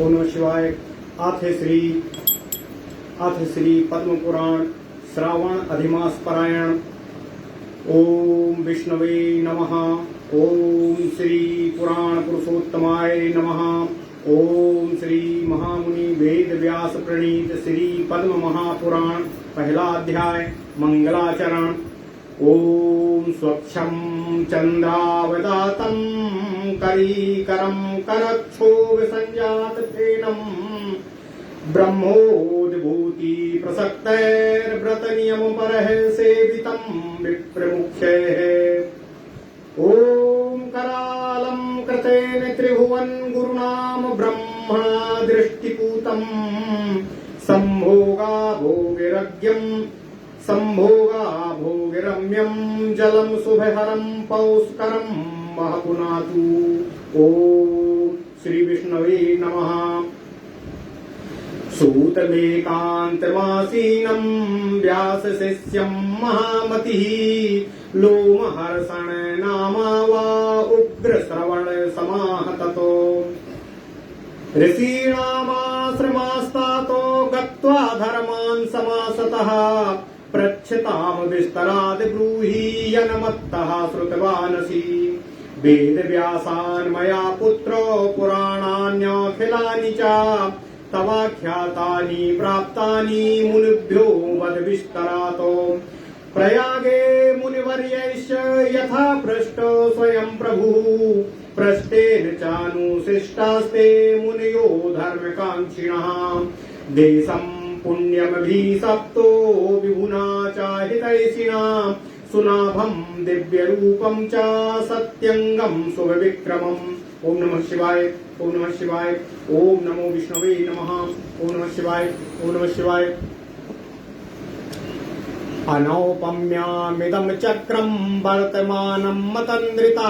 ओम नमः शिवाय। अथ श्री पद्म पुराण श्रावण अधिमास पारायण। ओम विष्णवे नमः। ओम श्री पुराण पुरुषोत्तमाय नमः। ओम श्री महामुनि वेद व्यास प्रणीत श्री पद्म महापुराण। पहला अध्याय मंगलाचरण। ओम स्वच्छं चंद्रावदातं करीकरं करक्षोभ संजात फेनम् ब्रह्मोद्भूति प्रसक्तैर्व्रत नियम परः सेवितं विप्रमुख्यैः। ओम करालं कृतेन त्रिभुवन गुरुनाम ब्रह्मणा दृष्टिपूतं संभोगा भोगिरम्यं जलं शुभहरं पौष्करं महपुनातु। ओम श्री विष्णवे नमः। सूतमेकान्तमासीनं व्यासशिष्यं महामतिः लोमहर्षण नामा वा उग्रश्रवण समाहततो। ऋषीणामाश्रमास्तातो गत्वा धर्मान् समासतः पृच्छताम विस्तराद् ब्रूहि यन्मत्तः श्रुतवानसि। वेदव्यासान् मया पुत्रो पुराणान्यखिलानि च तवाख्यातानि प्राप्तानि मुनिभ्यो वद विस्तरातो। प्रयागे मुनिवर्यैश्च यथा पृष्टो स्वयं प्रभुः पृष्टेन चानुशिष्टास्ते मुनयो धर्मकाङ्क्षिणः। देशं पुण्यमभिसप्तो विभुना च हितैषिणा सुनाभं दिव्यरूपं च सत्यङ्गं शुभविक्रमम्। ओम नमः शिवाय। ओम नमः शिवाय। ओम नमो विष्णवे नमः। ओम नमः शिवाय। ओम नमः शिवाय। अनौपम्यामिदं चक्रं वर्तमानं मतन्द्रिता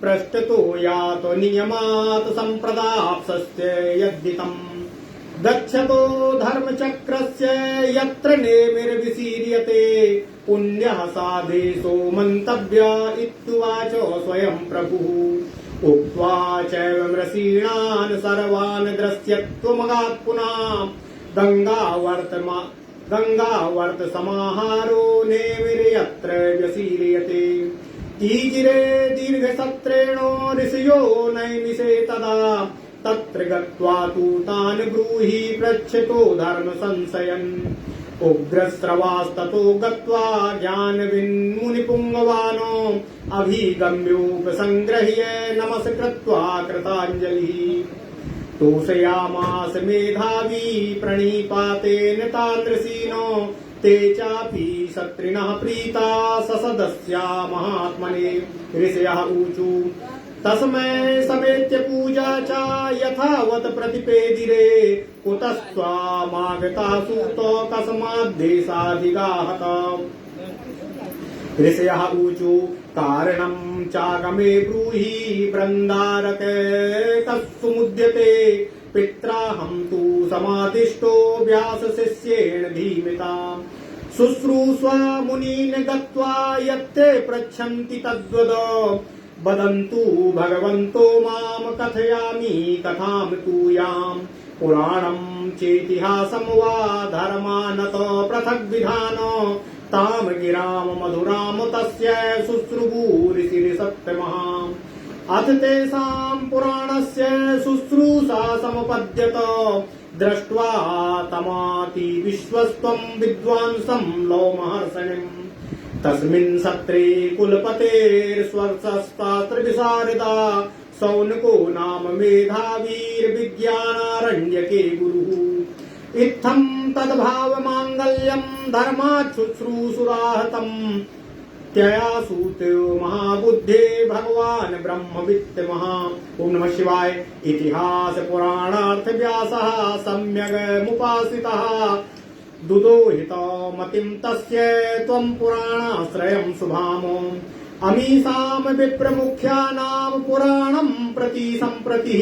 पृष्ठतो यातो नियमात् सम्प्रदाप्सस्य यद्दितम्। गच्छतो धर्मचक्रस्य यत्र नेमिर्विशीर्यते पुण्यः साधेशो मन्तव्य इत्युवाच स्वयं प्रभुः। उक्त्वा चैवं ऋषीणान् सर्वान् द्रस्यत्वमगात् पुनः गंगावर्त समाहारो नेमिर्यत्र व्यशीर्यते। कीजिरे दीर्घसत्रेण ऋषयो नैमिषे तदा तत्र गत्वा तु तान् ब्रूहि पृच्छतो धर्म संशयन्। उग्रश्रवास्ततो गत्वा ज्ञानविन्मुनिपुङ्गवानो अभिगम्योपसङ्गृह्य नमस्कृत्वा कृताञ्जलिः। तोषयामास मेधावी प्रणिपातेन तान् ऋषीणो ते चापि शत्रिणः प्रीता ससदस्या महात्मने। ऋषयः ऊचु तस्मै समेत्य पूजा च यथावत् प्रतिपेदिरे कुतस्त्वामागता सूतो कस्माद्देशाधिगाहत। ऋषयः ऊचु कारणं चागमे ब्रूहि वृन्दारक कस्सुमुद्यते। पित्राहं तु समादिष्टो व्यासशिष्येण धीमिता। शुश्रूषा मुनीन् गत्वा यत्ते पृच्छन्ति तद्वद। वदन्तु भगवन्तो मां कथयामि कथां तूयाम्। पुराणं चेतिहासं वा धर्मानत पृथग्विधान तां गिरां मधुरां तस्य शुश्रुवु ऋषिर्सत्तमः। अथ तेषां पुराणस्य शुश्रूषा समपद्यत। दृष्ट्वा तमाति विश्वस्त्वं विद्वांसं लोमहर्षणिम्। तस्मिन् सत्रे कुलपतेर्स्वर्शस्तास्त्रविशारदा सौनको नाम मेधावीर्विज्ञानारण्यके गुरुः। इत्थं तद्भावमाङ्गल्यं धर्माच्छुश्रूषुराहतं त्यया सूतो महाबुद्धे भगवान् ब्रह्मवित्तमः। ओम नमः शिवाय। इतिहास पुराणार्थ व्यासः सम्यगमुपासितः दुदोहित मतिं तस्य त्वं पुराणाश्रयं शुभामो। अमीसां विप्रमुख्यानां पुराणं प्रति सम्प्रति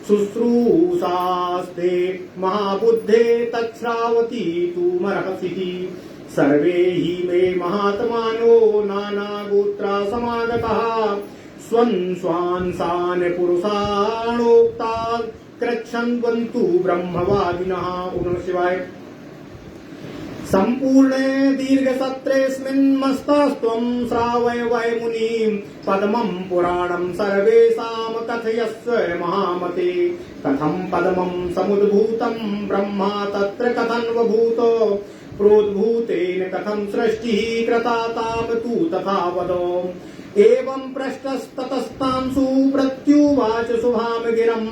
शुश्रूषास्ते महाबुद्धे तच्छ्रावति तु मर्हसि। सर्वे हि मे महात्मानो नानागोत्रा समागताः स्वन् स्वांसान् पुरुषाणोक्ता कृच्छन्वन्तु ब्रह्मवादिनः। ॐ नमः शिवाय। सम्पूर्णे दीर्घसत्रेऽस्मिन् मस्तास्त्वं श्रावय वै मुनिम् पद्मं पुराणं सर्वेषां कथयस्व महामते। कथं पद्मं समुद्भूतं ब्रह्मा तत्र कथन्वभूत प्रोद्भूतेन कथं सृष्टिः कृता तां तु तथा वद। एवं पृष्टस्ततस्तांसु प्रत्युवाच शुभां गिरं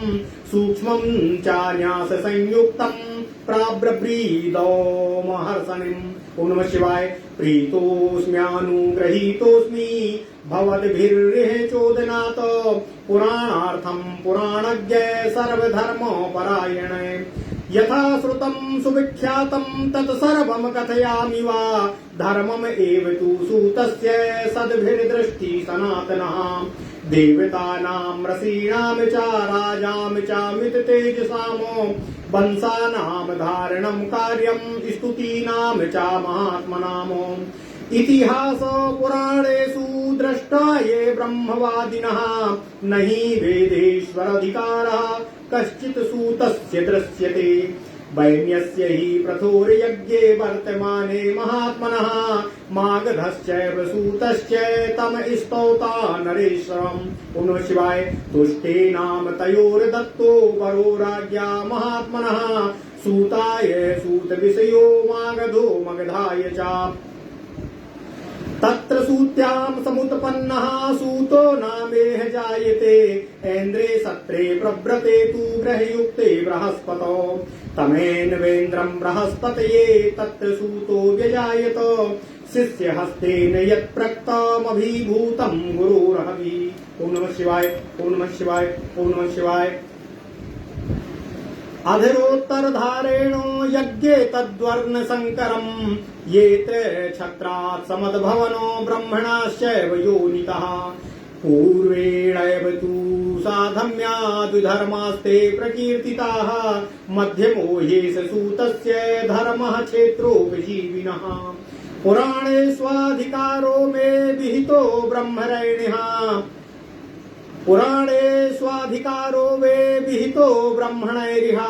सूक्ष्मं चान्यास संयुक्तं प्राब्रवीदो महर्षणिम्। ॐ नमः शिवाय। प्रीतोऽस्म्यानुगृहीतोऽस्मि भवद्भिर्चोदनात् पुराणार्थं पुराणज्ञ सर्वधर्मपरायण। यथा श्रुतं सुविख्यातं तत्सर्वं कथयामि वा धर्मम् एव तु सूतस्य सद्भिर्दृष्टि सनातनः। देवतानां ऋषीणां च राजां च मिततेजसां वंशानां धारणं कार्यं स्तुतीनां च महात्मनाम्। इतिहास पुराणेषु दृष्टा ये ब्रह्मवादिनः न हि वेदेष्वरधिकारः कश्चित् सूतस्य दृश्यते। वैन्यस्य हि प्रथोर्यज्ञे वर्तमाने महात्मनः मागधश्चैव सूतश्च तम स्तौता नरेश्वरम्। ॐ नमः शिवाय। तुष्टेनाम तयोर्दत्तो वरो राज्ञा महात्मनः सूताय सूतविषयो मागधो मगधाय च। तत्र सूत्यां समुत्पन्नः सूतो नामेह जायते ऐन्द्रे सत्रे प्रव्रते तु ग्रहयुक्ते बृहस्पतौ। तमेन्वेन्द्रं बृहस्पतये तत्र सूतो व्यजायत शिष्यहस्तेन यत्प्रक्तमभिभूतं गुरोरहविः। ॐ नमः शिवाय। ॐ नमः शिवाय। ॐ नमः शिवाय। अधरोत्तरधारेण यज्ञे तद्वर्ण संकरं येत्र छत्रात् समद्भवनो ब्रह्मणाश्चैव योनितः। पूर्वेणैव तु साधम्या द्विधर्मास्ते प्रकीर्तिताः मध्यमो ह्येष सूतस्य धर्मः क्षेत्रोपजीविनः। पुराणे स्वाधिकारो मे विहितो ब्रह्मरैणिः पुराणे स्वाधिकारो वे विहितो ब्रह्मणैरिह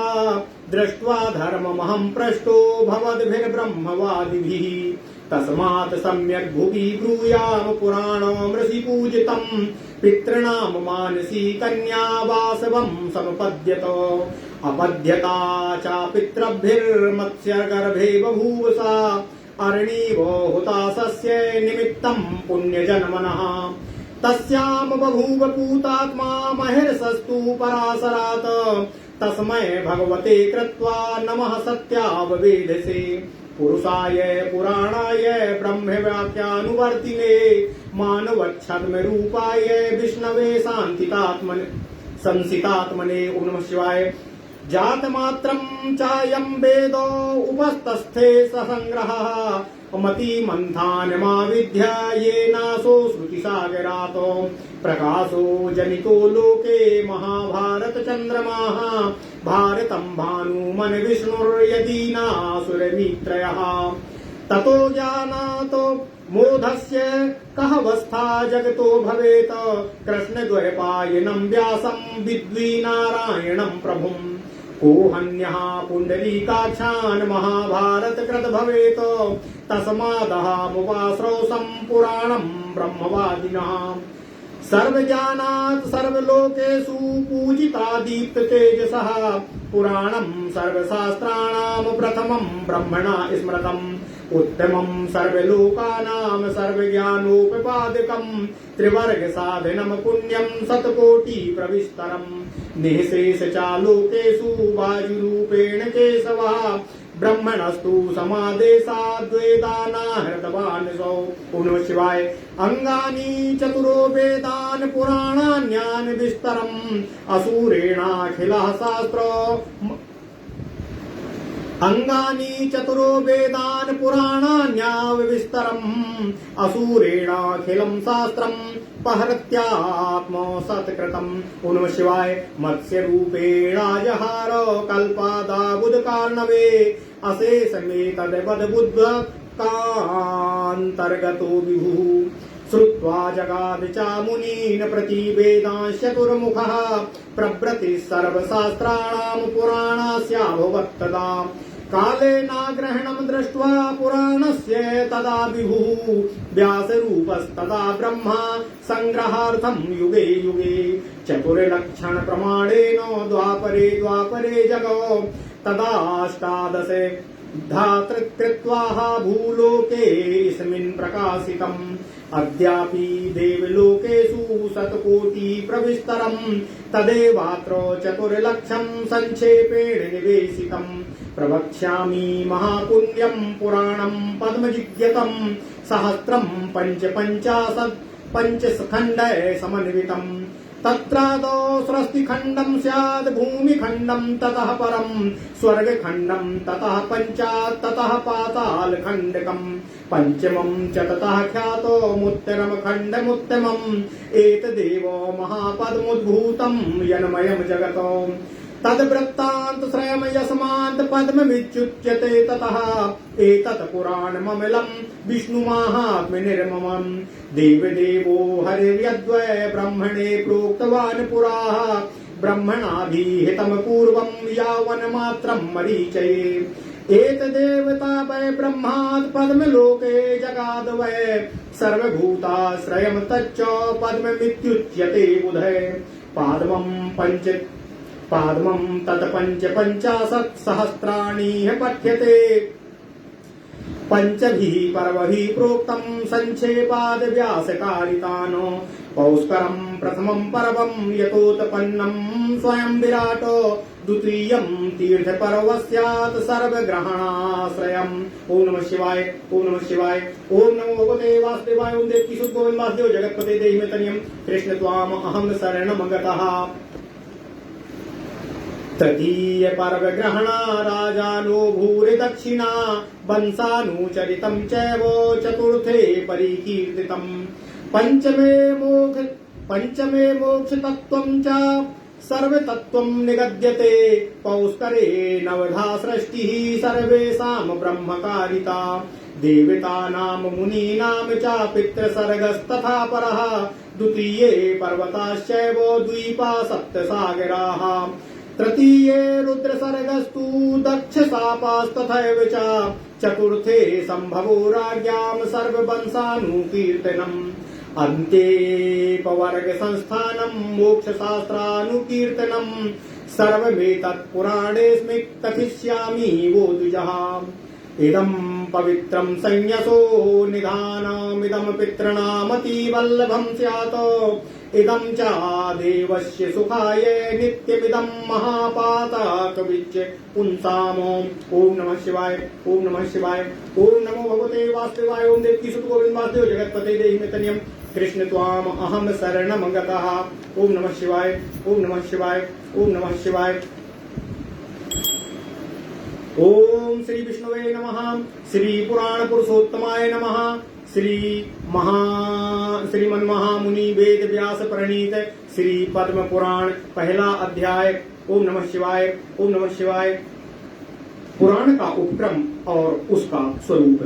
दृष्ट्वा धर्ममहं पृष्टो भवद्भिर्ब्रह्मवादिभिः। तस्मात् सम्यक् भुवि ब्रूयाम पुराणमृषि पूजितं पितॄणां मानसी कन्या वासवं समपद्यत। अपद्यता च पितृभिर्मत्स्यगर्भे बभूव सा अरणीव हुतासस्य निमित्तं पुण्यजन्मनः। तस्यां बभूव पूतात्मा महिर्षस्तु पराशरात् तस्मै भगवते कृत्वा नमः सत्याववेदसे। पुरुषाय पुराणाय ब्रह्मवाक्यानुवर्तिने मानवच्छद्मरूपाय विष्णवे संसितात्मने। ॐ नमः शिवाय। जातमात्रं चायं वेदो उपस्तस्थे ससंग्रहः मतिमन्थानमाविद्य येनासो श्रुतिसागरात्। प्रकाशो जनितो लोके महाभारतचन्द्रमाः भारतं भानुमन विष्णुर्यदीनासुरमित्रयः। ततो ज्ञानातो मोधस्य कहावस्था जगतो भवेत् कृष्णद्वैपायनं व्यासं विद्वीनारायणं प्रभुम्। कोऽन्यः पुण्डरीकाक्षान् महाभारतकृत् भवेत् तस्मादहमुपाश्रौषं पुराणं ब्रह्मवादिनः। सर्वज्ञानात् सर्वलोकेषु पूजिता दीप्ततेजसः पुराणं सर्वशास्त्राणां प्रथमं ब्रह्मणा स्मृतम्। उत्तमं सर्वलोकानां सर्वज्ञानोपपादकं त्रिवर्गसाधनं पुण्यं शतकोटिप्रविस्तरम्। निःशेष च लोकेषु वायुरूपेण केशवः ब्रह्मणस्तु समादेशाद्वेदानाहृतवानसौ। ॐ नमः शिवाय। अंगानि चतुरो वेदान् पुराणान्यान् विस्तरम् असुरेणाखिलः शास्त्र अंगानि चतुरो वेदान् पुराणान्याविस्तरम् असुरेणाखिलं शास्त्रम् पहरत्यात्मसत्कृतम्। ॐ नमः शिवाय। मत्स्यरूपेण जहार कल्पादाबुधकार्णवे अशेषमेतद्वद्बुद्धकान्तर्गतो विभुः। श्रुत्वा जगाद चामुनीन् प्रतिवेदांश्च चतुर्मुखः प्रवृत्ति सर्वशास्त्राणां पुराणस्याभवत् तदा कालेनाग्रहणं दृष्ट्वा पुराणस्य तदा विभुः व्यासरूपस्तदा ब्रह्मा संग्रहार्थं युगे युगे चतुर्लक्षण प्रमाणेन द्वापरे जगौ तदाष्टादश धातृकृत्वाः भूलोकेऽस्मिन् प्रकाशितम् अद्यापि देवलोकेषु शतकोटि प्रविस्तरम् तदेवात्र चतुर्लक्षं संक्षेपेण निवेशितम् प्रवक्ष्यामि महापुण्यं पुराणं पद्मजिज्ञतम् सहस्रं पंचस्खण्डे समन्वितम् तत्रादौ सृष्टिखण्डं स्यात् भूमिखण्डं ततः परं स्वर्गखण्डं ततः पञ्चात् ततः पातालखण्डकम् पंचमं च ततः ख्यातोमुत्तरं खण्डमुत्तमम् एतदेव महापद्मोद्भूतं यन्मयं जगतो तद्वृत्तान्त श्रयम् यस्मात् पद्ममित्युच्यते ततः एतत् पुराणममलं विष्णुमाहात्म्यनिर्ममम् देवदेवो हरिर्यद्वै ब्रह्मणे प्रोक्तवान् पुराः ब्रह्मणाभिहितं पूर्वं यावन्मात्रं मरीचये एतदेवता वै ब्रह्मात् पद्मलोके जगाद वै सर्वभूताश्रयं तच्च पद्ममित्युच्यते बुधै पाद्मं तत् पंचाशत् सहस्राणि पठ्यते पंचभिः पर्वभिः प्रोक्तं संक्षेपाद् व्यासकारितान् पौष्करं प्रथमं पर्वं यतोत्पन्नं स्वयं विराट द्वितीयं तीर्थपर्वस्यात् सर्वग्रहणाश्रयम्। ओम नमः शिवाय, ओम नमः शिवाय, ओम नमो भगवते वासुदेवाय। ओम देवकी सुत गोविंद वासुदेव जगत्पते देहि मे तनियं कृष्ण त्वाम अहं शरणं गतः। तृतीय पर्व ग्रहणा राजानो भूरि दक्षिणा वंशानुचरितं चैव चतुर्थे परिकीर्तितम्। पंचमे मोक्ष तत्त्वं च सर्वतत्त्वं निगद्यते पौष्करे नवधा सृष्टिः सर्वेषां ब्रह्मकारिता देवतानां मुनीनां च पितृसर्गस्तथा परः द्वितीये पर्वताश्चैव द्वीपा सप्तसागराः तृतीये रुद्रसर्गस्तु दक्षशापास्तथैव च चतुर्थे सम्भवो राज्ञां सर्ववंशानुकीर्तनम् अन्ते पवर्ग संस्थानं मोक्षशास्त्रानुकीर्तनं सर्वमेतत् पुराणेऽस्मि कथिष्यामि वो द्विजः। इदं पवित्रं संन्यसो निधानमिदं पितॄणामतिवल्लभं स्यात् इदं च देवस्य सुखाय नित्यमिदं महापातकविच्च पुंसाम। ओम नमः शिवाय, ओम नमः शिवाय, ओम नमो भगवते वासुदेवाय। ओम देवकी सुत गोविंद वासुदेव जगत्पते देहि मे तनियं कृष्ण त्वाम अहं शरणं गतः। ओम नमः शिवाय, ओम नमः शिवाय, ओम नमः शिवाय। ओम श्री विष्णुवे नमः, श्री पुराण पुरुषोत्तमाय नमः, श्रीमन्महामुनि वेद व्यास प्रणीत श्री पद्म पुराण पहला अध्याय। ओम नमः शिवाय, ओम नमः शिवाय। पुराण का उपक्रम और उसका स्वरूप।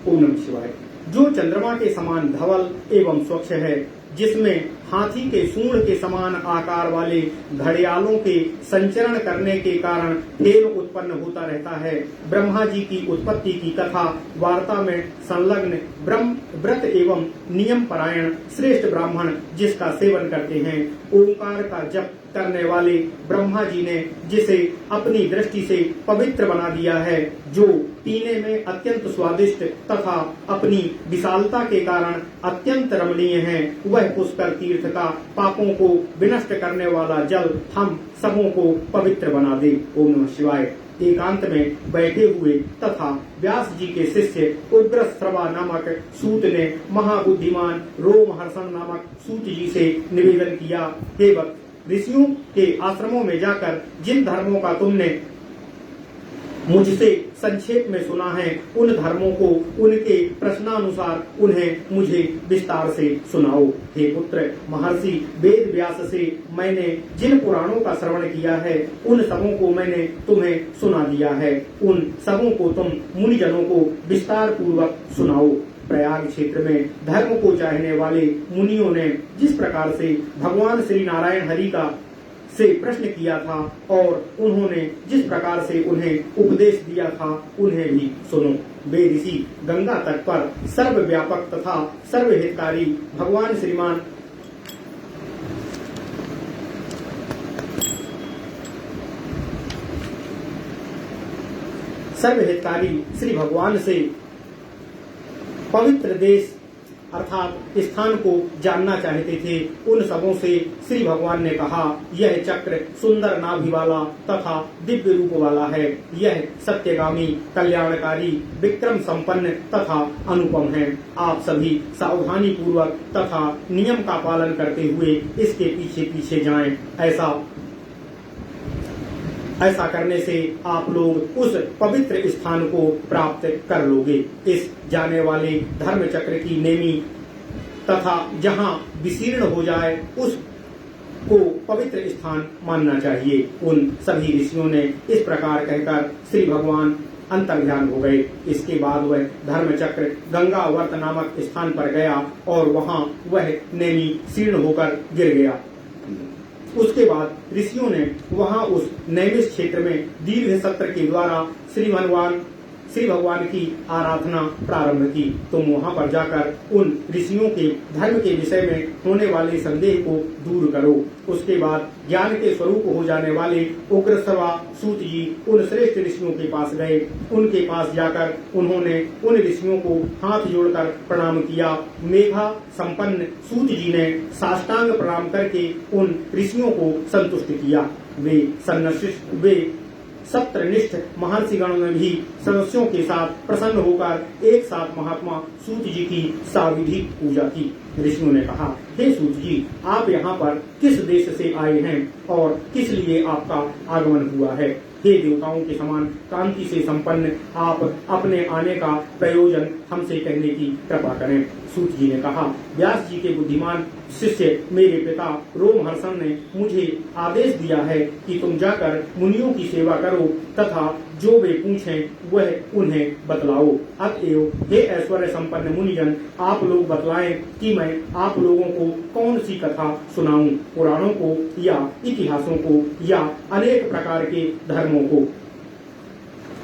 ओम नमः शिवाय। जो चंद्रमा के समान धवल एवं स्वच्छ है, जिसमें हाथी के सूंड के समान आकार वाले घड़ियालों के संचरण करने के कारण तेल उत्पन्न होता रहता है, ब्रह्मा जी की उत्पत्ति की कथा वार्ता में संलग्न ब्रह्म व्रत एवं नियम परायण श्रेष्ठ ब्राह्मण जिसका सेवन करते हैं, ओंकार का जप करने वाले ब्रह्मा जी ने जिसे अपनी दृष्टि से पवित्र बना दिया है, जो पीने में अत्यंत स्वादिष्ट तथा अपनी विशालता के कारण अत्यंत रमणीय है, वह पुष्कर तीर्थ का पापों को विनष्ट करने वाला जल हम सबों को पवित्र बना दे। ओम नमः शिवाय। एकांत में बैठे हुए तथा व्यास जी के शिष्य उग्रश्रवा नामक सूत ने महाबुद्धिमान रोमहर्षण नामक सूत जी से निवेदन किया, हे भक्त, ऋषियों के आश्रमों में जाकर जिन धर्मों का तुमने मुझसे संक्षेप में सुना है, उन धर्मों को उनके प्रश्नानुसार उन्हें मुझे विस्तार से सुनाओ। हे पुत्र, महर्षि वेद व्यास से मैंने जिन पुराणों का श्रवण किया है, उन सबों को मैंने तुम्हें सुना दिया है, उन सबों को तुम मुनिजनों को विस्तार पूर्वक सुनाओ। प्रयाग क्षेत्र में धर्म को चाहने वाले मुनियों ने जिस प्रकार से भगवान श्री नारायण हरि का से प्रश्न किया था और उन्होंने जिस प्रकार से उन्हें उपदेश दिया था, उन्हें भी सुनो। वे ऋषि गंगा तट पर सर्वव्यापक तथा सर्वहितकारी भगवान श्री भगवान से पवित्र देश अर्थात स्थान को जानना चाहते थे। उन सबों से श्री भगवान ने कहा, यह चक्र सुंदर नाभि वाला तथा दिव्य रूप वाला है। यह सत्यगामी, कल्याणकारी, विक्रम संपन्न तथा अनुपम है। आप सभी सावधानी पूर्वक तथा नियम का पालन करते हुए इसके पीछे पीछे जाएं। ऐसा करने से आप लोग उस पवित्र स्थान को प्राप्त कर लोगे। इस जाने वाले धर्म चक्र की नेमी तथा जहाँ विशीर्ण हो जाए उसको पवित्र स्थान मानना चाहिए। उन सभी ऋषियों ने इस प्रकार कहकर श्री भगवान अंतर्ध्यान हो गए। इसके बाद वह धर्म चक्र गंगावर्त नामक स्थान पर गया और वहाँ वह नेमी शीर्ण होकर गिर गया। उसके बाद ऋषियों ने वहां उस नैमिष क्षेत्र में दीर्घ सत्र के द्वारा श्री भगवान की आराधना प्रारंभ की। तुम वहां पर जाकर उन ऋषियों के धर्म के विषय में होने वाले संदेह को दूर करो। उसके बाद ज्ञान के स्वरूप हो जाने वाले उग्रश्रवा सूत जी उन श्रेष्ठ ऋषियों के पास गए। उनके पास जाकर उन्होंने उन ऋषियों को हाथ जोड़कर प्रणाम किया। मेघा संपन्न सूत जी ने साष्टांग प्रणाम करके उन ऋषियों को संतुष्ट किया। वे सत्रनिष्ठ महर्षिगण में भी सदस्यों के साथ प्रसन्न होकर एक साथ महात्मा सूत जी की साविधि पूजा की। ऋषियों ने कहा, हे सूत जी, आप यहाँ पर किस देश से आए हैं और किस लिए आपका आगमन हुआ है? हे देवताओं के समान कांति से संपन्न, आप अपने आने का प्रयोजन हमसे कहने की कृपा करें। सूत जी ने कहा, व्यास जी के बुद्धिमान शिष्य मेरे पिता रोमहर्षण ने मुझे आदेश दिया है कि तुम जाकर मुनियों की सेवा करो तथा जो वे पूछें वह उन्हें बतलाओ। अतएव हे ऐश्वर्य संपन्न मुनिजन, आप लोग बतलाएं कि मैं आप लोगों को कौन सी कथा सुनाऊं, पुराणों को या इतिहासों को या अनेक प्रकार के धर्मों को।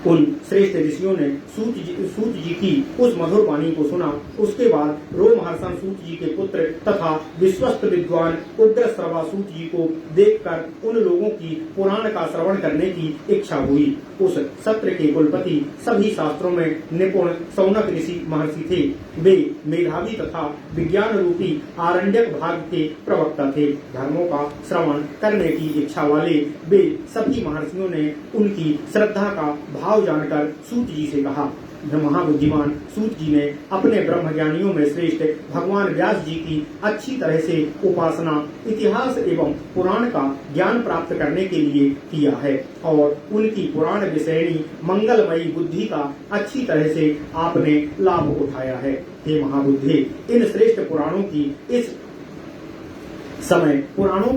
उन श्रेष्ठ ऋषियों ने सूत जी की उस मधुर वाणी को सुना। उसके बाद रोमहर्षण सूत जी के पुत्र तथा विश्वस्त विद्वान उग्रश्रवा सूत जी को देखकर उन लोगों की पुराण का श्रवण करने की इच्छा हुई। उस सत्र के कुलपति सभी शास्त्रों में निपुण सौनक ऋषि महर्षि थे। वे मेधावी तथा विज्ञान रूपी आरण्यक भाग के प्रवक्ता थे। धर्मों का श्रवण करने की इच्छा वाले वे सभी महर्षियों ने उनकी श्रद्धा का भाव जानकर सूत जी से कहा। महाबुद्धिमान सूत जी ने अपने ब्रह्मज्ञानियों में श्रेष्ठ भगवान व्यास जी की अच्छी तरह से उपासना, इतिहास एवं पुराण का ज्ञान प्राप्त करने के लिए किया है और उनकी पुराण विषयनी मंगलमयी बुद्धि का अच्छी तरह से आपने लाभ उठाया है। हे महाबुद्धे, इन श्रेष्ठ पुराणों की इस समय पुराणों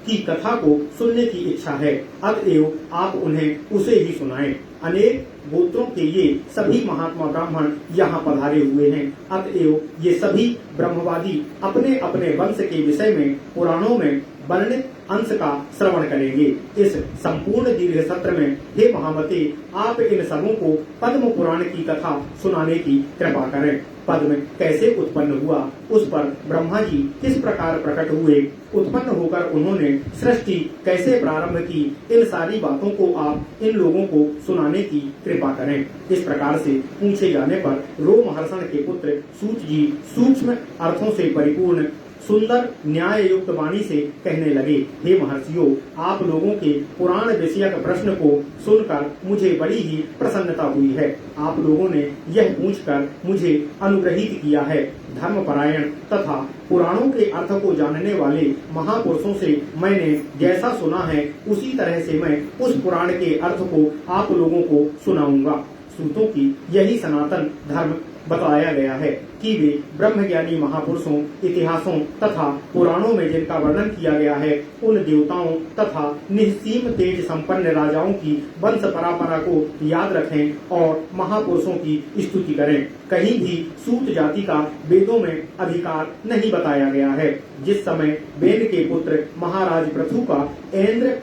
की कथा को सुनने की इच्छा है। अतएव आप उन्हें उसे ही सुनाएं। अनेक गोत्रों के ये सभी महात्मा ब्राह्मण यहाँ पधारे हुए हैं। अतएव ये सभी ब्रह्मवादी अपने अपने वंश के विषय में पुराणों में वर्णित अंश का श्रवण करेंगे। इस संपूर्ण दीर्घ सत्र में हे महामते, आप इन सबों को पद्म पुराण की कथा सुनाने की कृपा करें। पद्म कैसे उत्पन्न हुआ, उस पर ब्रह्मा जी किस प्रकार प्रकट हुए, उत्पन्न होकर उन्होंने सृष्टि कैसे प्रारंभ की, इन सारी बातों को आप इन लोगों को सुनाने की कृपा करें। इस प्रकार से पूछे जाने पर रोमहर्षण के पुत्र सूत जी सूक्ष्म अर्थों से परिपूर्ण सुंदर न्याय युक्त वाणी से कहने लगे, हे महर्षियों, आप लोगों के पुराण विषयक प्रश्न को सुनकर मुझे बड़ी ही प्रसन्नता हुई है। आप लोगों ने यह पूछकर मुझे अनुग्रहित किया है। धर्मपरायण तथा पुराणों के अर्थ को जानने वाले महापुरुषों से मैंने जैसा सुना है उसी तरह से मैं उस पुराण के अर्थ को आप लोगों को सुनाऊंगा। सूतों की यही सनातन धर्म बताया गया है कि वे ब्रह्मज्ञानी महापुरुषों, इतिहासों तथा पुराणों में जिनका वर्णन किया गया है, उन देवताओं तथा निस्सीम तेज संपन्न राजाओं की वंश परंपरा को याद रखें और महापुरुषों की स्तुति करें। कहीं भी सूत जाति का वेदों में अधिकार नहीं बताया गया है। जिस समय वेद के पुत्र महाराज पृथु का इंद्र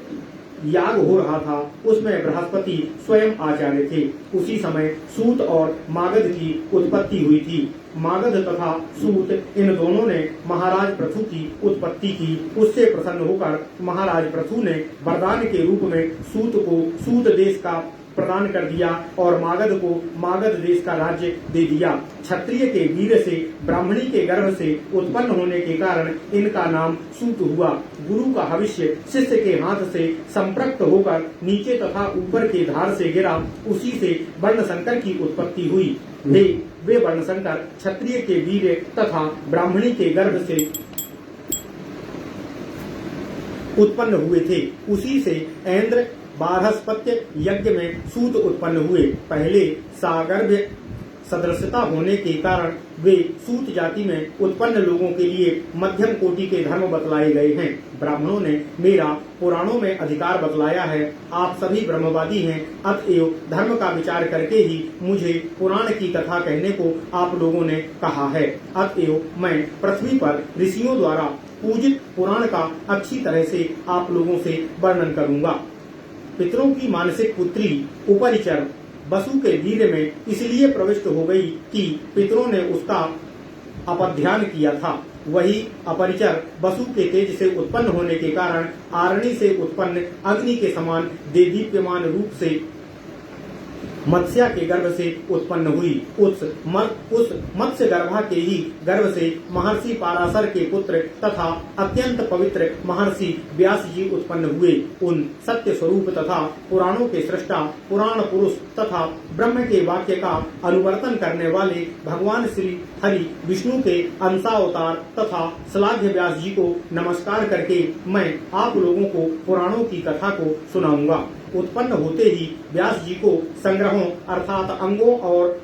याग हो रहा था, उसमें बृहस्पति स्वयं आचार्य थे। उसी समय सूत और मागध की उत्पत्ति हुई थी। मागध तथा सूत इन दोनों ने महाराज पृथु की उत्पत्ति की। उससे प्रसन्न होकर महाराज पृथु ने वरदान के रूप में सूत को सूत देश का प्रदान कर दिया और मागध को मागध देश का राज्य दे दिया। क्षत्रिय के वीर से, ब्राह्मणी के गर्भ से उत्पन्न होने के कारण इनका नाम सूत हुआ। गुरु का हविष्य शिष्य के हाथ से संपृक्त होकर नीचे तथा ऊपर के धार से गिरा, उसी से वर्णशंकर की उत्पत्ति हुई। वे वर्णशंकर क्षत्रिय के वीर तथा ब्राह्मणी के गर्भ से उत्पन्न हुए थे। उसी से इंद्र बारहस्पत्य यज्ञ में सूत उत्पन्न हुए। पहले सागर्भ सदृशता होने के कारण वे सूत जाति में उत्पन्न लोगों के लिए मध्यम कोटि के धर्म बतलाए गए हैं। ब्राह्मणों ने मेरा पुराणों में अधिकार बतलाया है। आप सभी ब्रह्मवादी हैं, अतएव धर्म का विचार करके ही मुझे पुराण की कथा कहने को आप लोगों ने कहा है। अतएव मैं पृथ्वी पर ऋषियों द्वारा पूजित पुराण का अच्छी तरह से आप लोगों से वर्णन करूंगा। पितरों की मानसिक पुत्री उपरिचर वसु के वीर्य में इसलिए प्रविष्ट हो गई कि पितरों ने उसका अपध्यान किया था। वही अपरिचर वसु के तेज से उत्पन्न होने के कारण आरणी से उत्पन्न अग्नि के समान देदीप्यमान रूप से मत्स्या के गर्भ से उत्पन्न हुई। उस मत्स्य गर्भा के ही गर्भ से महर्षि पाराशर के पुत्र तथा अत्यंत पवित्र महर्षि व्यास जी उत्पन्न हुए। उन सत्य स्वरूप तथा पुराणों के सृष्टा, पुराण पुरुष तथा ब्रह्म के वाक्य का अनुवर्तन करने वाले भगवान श्री हरि विष्णु के अंशावतार तथा श्लाघ्य व्यास जी को नमस्कार करके मैं आप लोगों को पुराणों की कथा को सुनाऊंगा। उत्पन्न होते ही व्यास जी को संग्रहों अर्थात अंगों और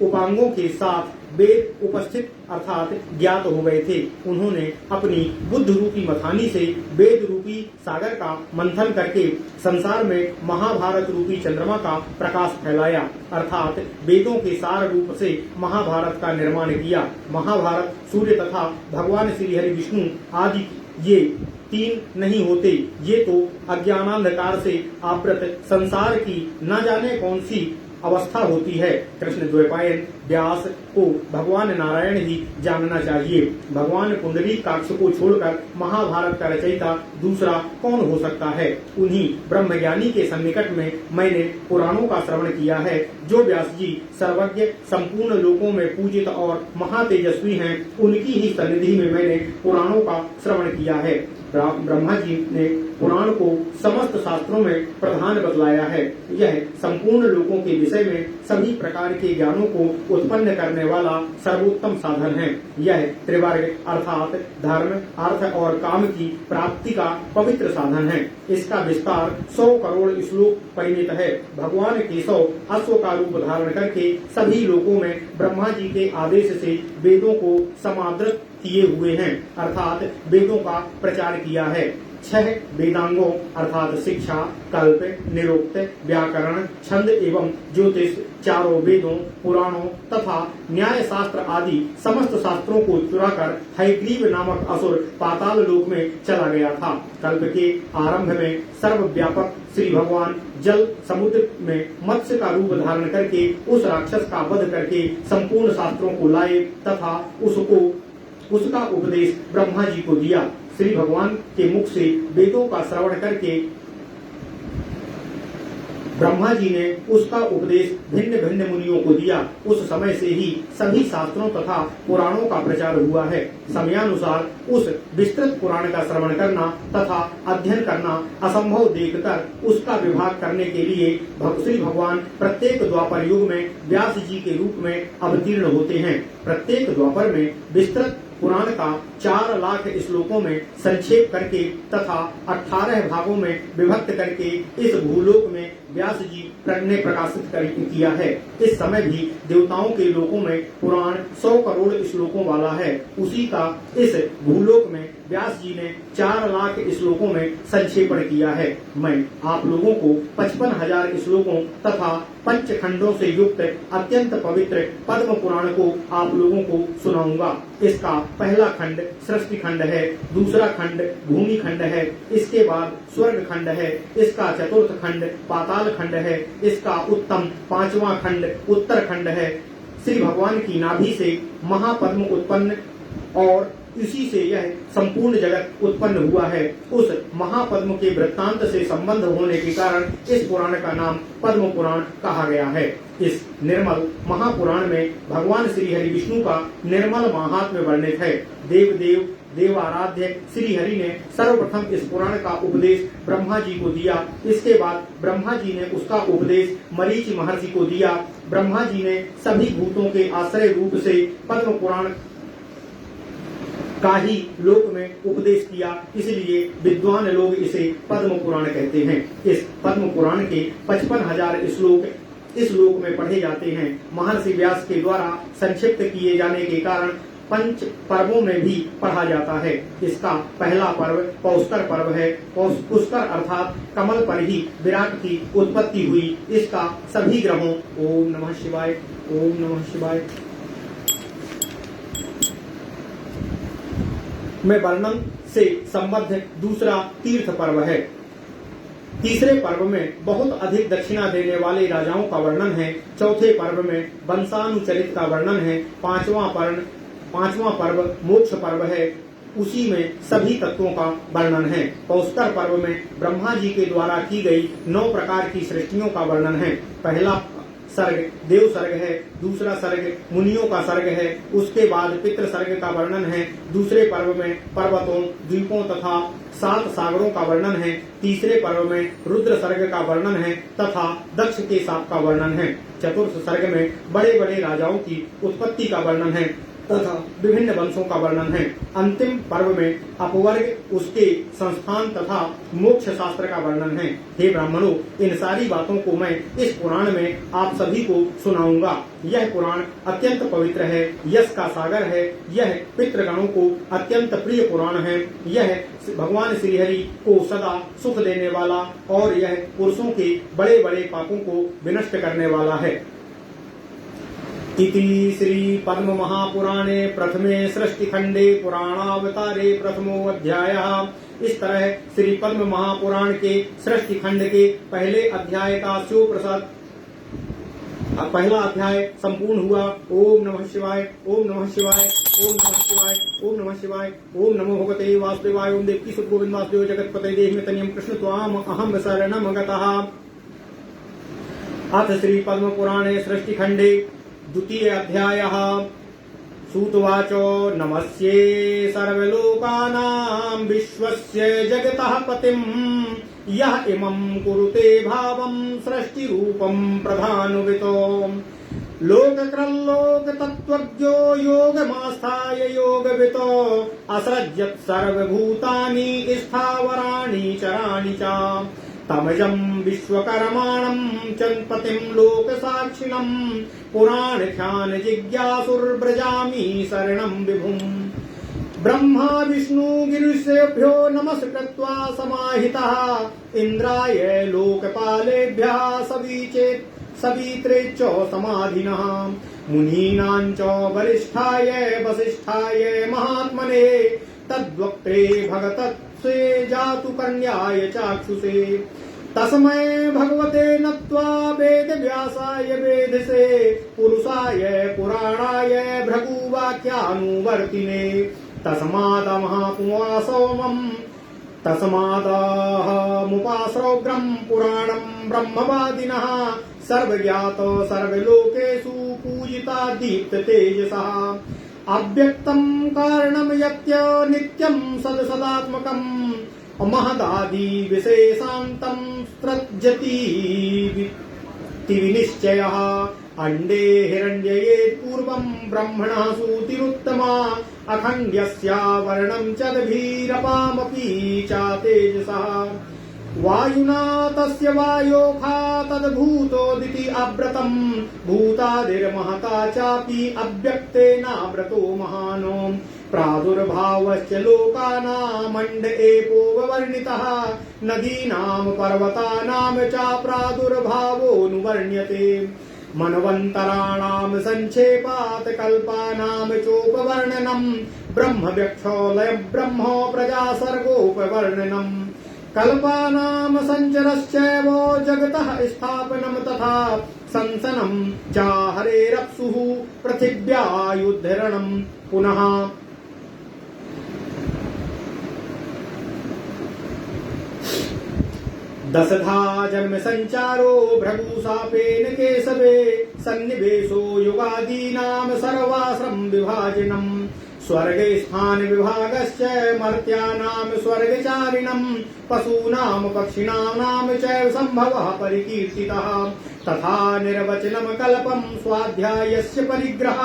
उपांगों के साथ वेद उपस्थित अर्थात ज्ञात हो गए थे। उन्होंने अपनी बुद्ध रूपी मथानी से वेद रूपी सागर का मंथन करके संसार में महाभारत रूपी चंद्रमा का प्रकाश फैलाया, अर्थात वेदों के सार रूप से महाभारत का निर्माण किया। महाभारत सूर्य तथा भगवान श्री हरि विष्णु आदि ये तीन नहीं होते, ये तो अज्ञानांधकार से आवृत संसार की न जाने कौन सी अवस्था होती है। कृष्ण द्वैपायन व्यास को भगवान नारायण ही जानना चाहिए। भगवान पुंडरीकाक्ष को छोड़कर महाभारत का रचयिता दूसरा कौन हो सकता है। उन्हीं ब्रह्मज्ञानी के सन्निकट में मैंने पुराणों का श्रवण किया है। जो व्यास जी सर्वज्ञ संपूर्ण लोकों में पूजित और महातेजस्वी हैं, उनकी ही सन्निधि में मैंने पुराणों का श्रवण किया है। ब्रह्मा जी ने पुराण को समस्त शास्त्रों में प्रधान बतलाया है। यह संपूर्ण लोकों के विषय में सभी प्रकार के ज्ञानों को उत्पन्न करने वाला सर्वोत्तम साधन है। यह त्रिवर्ग अर्थात धर्म, अर्थ और काम की प्राप्ति का पवित्र साधन है। इसका विस्तार 100 करोड़ श्लोक परिमित है। भगवान केशव अश्व का रूप धारण करके सभी लोकों में ब्रह्मा जी के आदेश से वेदों को समादृत किए हुए हैं, अर्थात वेदों का प्रचार किया है। 6 वेदांगों अर्थात शिक्षा, कल्प, निरुक्त, व्याकरण, छंद एवं ज्योतिष, चारों वेदों, पुराणों तथा न्याय शास्त्र आदि समस्त शास्त्रों को चुराकर हयग्रीव नामक असुर पाताल लोक में चला गया था। कल्प के आरंभ में सर्वव्यापक श्री भगवान जल समुद्र में मत्स्य का रूप धारण करके उस राक्षस का वध करके संपूर्ण शास्त्रों को लाए तथा उसका उपदेश ब्रह्मा जी को दिया। श्री भगवान के मुख से वेदों का श्रवण करके ब्रह्मा जी ने उसका उपदेश भिन्न भिन्न मुनियों को दिया। उस समय से ही सभी शास्त्रों तथा पुराणों का प्रचार हुआ है। समयानुसार उस विस्तृत पुराण का श्रवण करना तथा अध्ययन करना असंभव देखकर उसका विभाग करने के लिए श्री भगवान प्रत्येक द्वापर युग में व्यास जी के रूप में अवतीर्ण होते हैं। प्रत्येक द्वापर में विस्तृत पुराण का 4 लाख श्लोकों में संक्षेप करके तथा 18 भागों में विभक्त करके इस भूलोक में व्यास जी ने प्रकाशित किया है। इस समय भी देवताओं के लोकों में पुराण 100 करोड़ श्लोकों वाला है। उसी का इस भूलोक में व्यास जी ने 4 लाख श्लोकों में संक्षेपण किया है। मैं आप लोगों को 55,000 श्लोकों तथा 5 खंडों से युक्त अत्यंत पवित्र पद्म पुराण को आप लोगों को सुनाऊंगा। इसका पहला खंड सृष्टि खंड है, दूसरा खंड भूमि खंड है, इसके बाद स्वर्ग खंड है, इसका चतुर्थ खंड पाताल खंड है, इसका उत्तम 5वां खंड उत्तर खंड है। श्री भगवान की नाभि से महापद्म उत्पन्न और इसी से यह संपूर्ण जगत उत्पन्न हुआ है। उस महापद्म के वृत्तांत से संबंध होने के कारण इस पुराण का नाम पद्म पुराण कहा गया है। इस निर्मल महापुराण में भगवान श्री हरि विष्णु का निर्मल महात्म्य वर्णित है। देवाराध्य श्री हरि ने सर्वप्रथम इस पुराण का उपदेश ब्रह्मा जी को दिया। इसके बाद ब्रह्मा जी ने उसका उपदेश मरीचि महर्षि को दिया। ब्रह्मा जी ने सभी भूतों के आश्रय रूप से पद्म पुराण का ही लोक में उपदेश किया, इसलिए विद्वान लोग इसे पद्म पुराण कहते हैं। इस पद्म पुराण के 55,000 श्लोक इस लोक में पढ़े जाते हैं। महर्षि व्यास के द्वारा संक्षिप्त किए जाने के कारण 5 पर्वों में भी पढ़ा जाता है। इसका पहला पर्व पौष्कर पर्व है। पुष्कर अर्थात कमल पर ही विराट की उत्पत्ति हुई। इसका सभी ग्रहों ओम नमः शिवाय ओम नमः शिवाय में वर्णन से संबद्ध दूसरा तीर्थ पर्व है। तीसरे पर्व में बहुत अधिक दक्षिणा देने वाले राजाओं का वर्णन है। चौथे पर्व में वंशानुचरित का वर्णन है। पांचवा पर्व मोक्ष पर्व है। उसी में सभी तत्वों का वर्णन है। पौष्कर पर्व में ब्रह्मा जी के द्वारा की गई 9 प्रकार की सृष्टियों का वर्णन है। पहला सर्ग देव सर्ग है, दूसरा सर्ग मुनियों का सर्ग है, उसके बाद पितृ सर्ग का वर्णन है। दूसरे पर्व में पर्वतों, द्वीपों तथा 7 सागरों का वर्णन है। तीसरे पर्व में रुद्र सर्ग का वर्णन है तथा दक्ष के साप का वर्णन है। चतुर्थ सर्ग में बड़े बड़े राजाओं की उत्पत्ति का वर्णन है तथा विभिन्न वंशों का वर्णन है। अंतिम पर्व में अपवर्ग, उसके संस्थान तथा मोक्ष शास्त्र का वर्णन है। हे ब्राह्मणों, इन सारी बातों को मैं इस पुराण में आप सभी को सुनाऊंगा। यह पुराण अत्यंत पवित्र है, यश का सागर है। यह पितृगणों को अत्यंत प्रिय पुराण है। यह भगवान श्री हरि को सदा सुख देने वाला और यह पुरुषों के बड़े बड़े पापों को विनष्ट करने वाला है। इति श्री पद्म महापुराणे प्रथमे सृष्टि खंडे पुराणावतारे प्रथमो अध्यायः। इस तरह श्री पद्म महापुराण के सृष्टि खंड के पहले अध्याय का शिव प्रसाद पहला अध्याय संपूर्ण हुआ। ओम नमः शिवाय ओम नमः शिवाय ओम नमः शिवाय ओम नमः शिवाय ओम नमो भगवते वासुदेवाय ओम देवकी सुत गोविंद वासुदेव जगतपते देहि तनियम कृष्ण त्वाम अहम शरणम गतः। अथ श्री पद्म पुराणे सृष्टि खंडे द्वितीय अध्यायः। सूतवाचो नमस्ये सर्वलोकानां विश्वस्य जगतः पतिं यः इमं कुरुते भावं सृष्टिरूपं प्रधानुवितो लोककृल्लोक तत्त्वज्ञो योगमास्थाय योगवितो असृज्यत् सर्वभूतानि स्थावराणि चराणि च तमजं विश्वकर्माणं चन्पतिं लोकसाक्षिणं पुराणख्यान जिज्ञासुर्व्रजामि शरणं विभुम्। ब्रह्मा विष्णु गिरिशेभ्यो नमस्कृत्वा समाहितः इंद्राय लोकपालेभ्यः सवित्रे च समाधिनः मुनीनां च वरिष्ठाय वसिष्ठाय महात्मने तद्वक्त्रे भगतत्से जातु कन्याय चाक्षुषे तस्मै भगवते नत्वा वेद व्यासाय वेदसे पुरुषाय पुराणाय भृगुवाक्यानुवर्तिने तस्मादमुपास्रोग्रं पुराणं ब्रह्मवादिनः सर्वज्ञात सर्वलोकेषु पूजिता दीप्त तेजसः अव्यक्तं कारणं यत्य नित्यं सदसदात्मकं महदादि विशेषान्तं सृज्यति विनिश्चयः अंडे हिरण्ययेत् पूर्वं ब्रह्मणः सूतिरुत्तमा अखण्ड्यस्यावर्णं चद्भिरपामपि चातेजसा वायुना तस्य वायोखा तद्भूतोदिति अव्रतम् भूतादिर्महता चापि अव्यक्तेनाव्रतो महानो प्रादुर्भावश्च लोकानामण्ड एपोपवर्णितः नदीनां पर्वतानां च प्रादुर्भावोऽनुवर्ण्यते मनवन्तराणां सञ्क्षेपात् कल्पानां चोपवर्णनम् ब्रह्मव्यक्षोलय ब्रह्मो प्रजासर्गोपवर्णनम् कल्पानां सञ्चरश्चैव जगतः स्थापनं तथा संसनं च हरेरप्सुः पृथिव्यायुद्धरणं पुनः दशधा जन्म संचारो भृगुशापेन केशवे सन्निवेशो युगादीनां सर्वाश्रम विभाजनम् स्वर्गे स्थान विभागश्च मर्त्यानां स्वर्गचारिणम् पशूनां पक्षिणां च संभवः परिकीर्तितः तथा निर्वचनं कल्पं स्वाध्यायस्य परिग्रह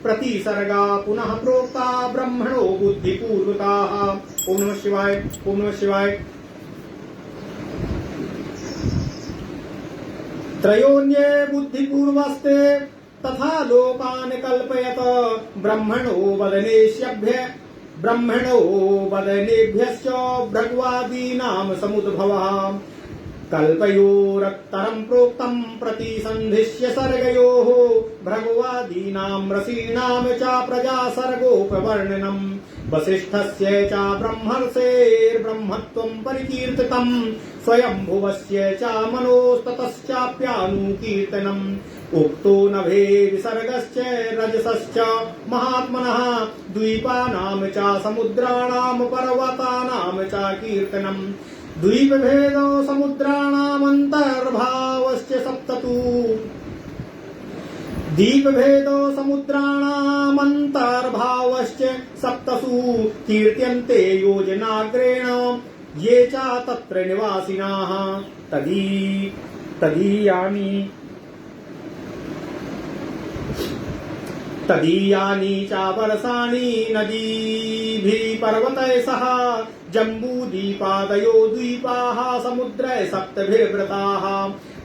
प्रतिसर्गा पुनः प्रोक्ता ब्रह्मणो बुद्धिपूर्वकाः। ओम नमः शिवाय। ओम नमः शिवाय। त्रयोन्ये बुद्धिपूर्वस्ते तथा लोकान् कल्पयत ब्रह्मणो वदनेभ्यश्च भृग्वादीनां समुद्भवः कल्पयोरत्तरं प्रोक्तं प्रतिसन्धिश्य सर्गयोः भृग्वादीनां ऋषीणां च प्रजासर्गोपवर्णनम् वसिष्ठस्य च ब्रह्मर्षेर्ब्रह्मत्वं परिकीर्तितं स्वयंभुवस्य च मनोस्ततश्चाप्यानुकीर्तनम् उक्तो नभे विसर्गश्च रजसश्च महात्मनः द्वीपानां च समुद्राणां पर्वतानां च कीर्तनम् द्वीपभेदो समुद्राणामन्तर्भावश्च सप्ततु दीपभेदो समुद्राणामन्तर्भावश्च सप्तसु कीर्त्यन्ते योजनाग्रेण ये च तत्र निवासिनः तदीयानि च वर्षाणि नदीभिः पर्वतैः सह जम्बूद्वीपादयो द्वीपाः समुद्रे सप्तभिर्वृताः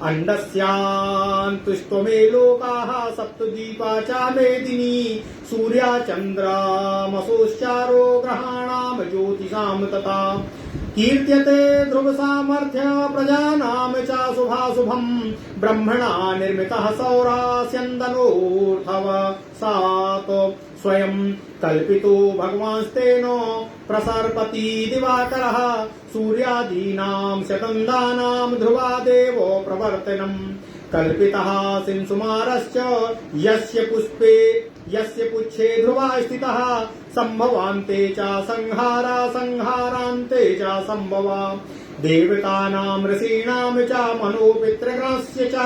अण्डस्यान्तुष्टमे लोकाः सप्तद्वीपा च मेदिनी सूर्या चन्द्रमसोश्चारो ग्रहाणां ज्योतिषां तथा कीर्त्यते ध्रुव सामर्थ्य प्रजानां च शुभाशुभम् ब्रह्मणा निर्मितः सौरास्यन्दनोऽर्थव सात स्वयं कल्पितो भगवांस्तेन प्रसर्पति दिवाकरः सूर्यादीनां शतन्दानां ध्रुवादेवो प्रवर्तनम् कल्पितः सिंसुमारश्च यस्य पुच्छे ध्रुवा स्थितः संभवान्ते च संहारा संहारान्ते च संभवा देवतानां ऋषीणां च मनोपितृगणस्य च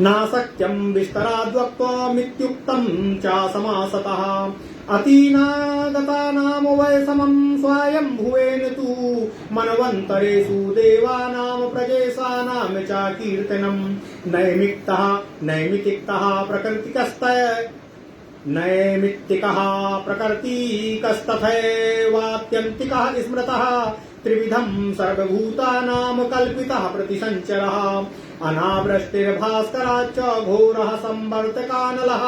नाशक्यं विस्तराद्वक्त्वमित्युक्तं च समासतः अतीनागतानां वै समं स्वायम्भुवेन तु मनवन्तरेषु देवानां प्रजेशानां च कीर्तनं नैमित्तिकः प्रकृतिकस्तथैवात्यन्तिकः स्मृतः त्रिविधं सर्वभूतानां कल्पितः प्रतिसञ्चरः अनावृष्टिर्भास्कराच्च घोरः संवर्तकानलः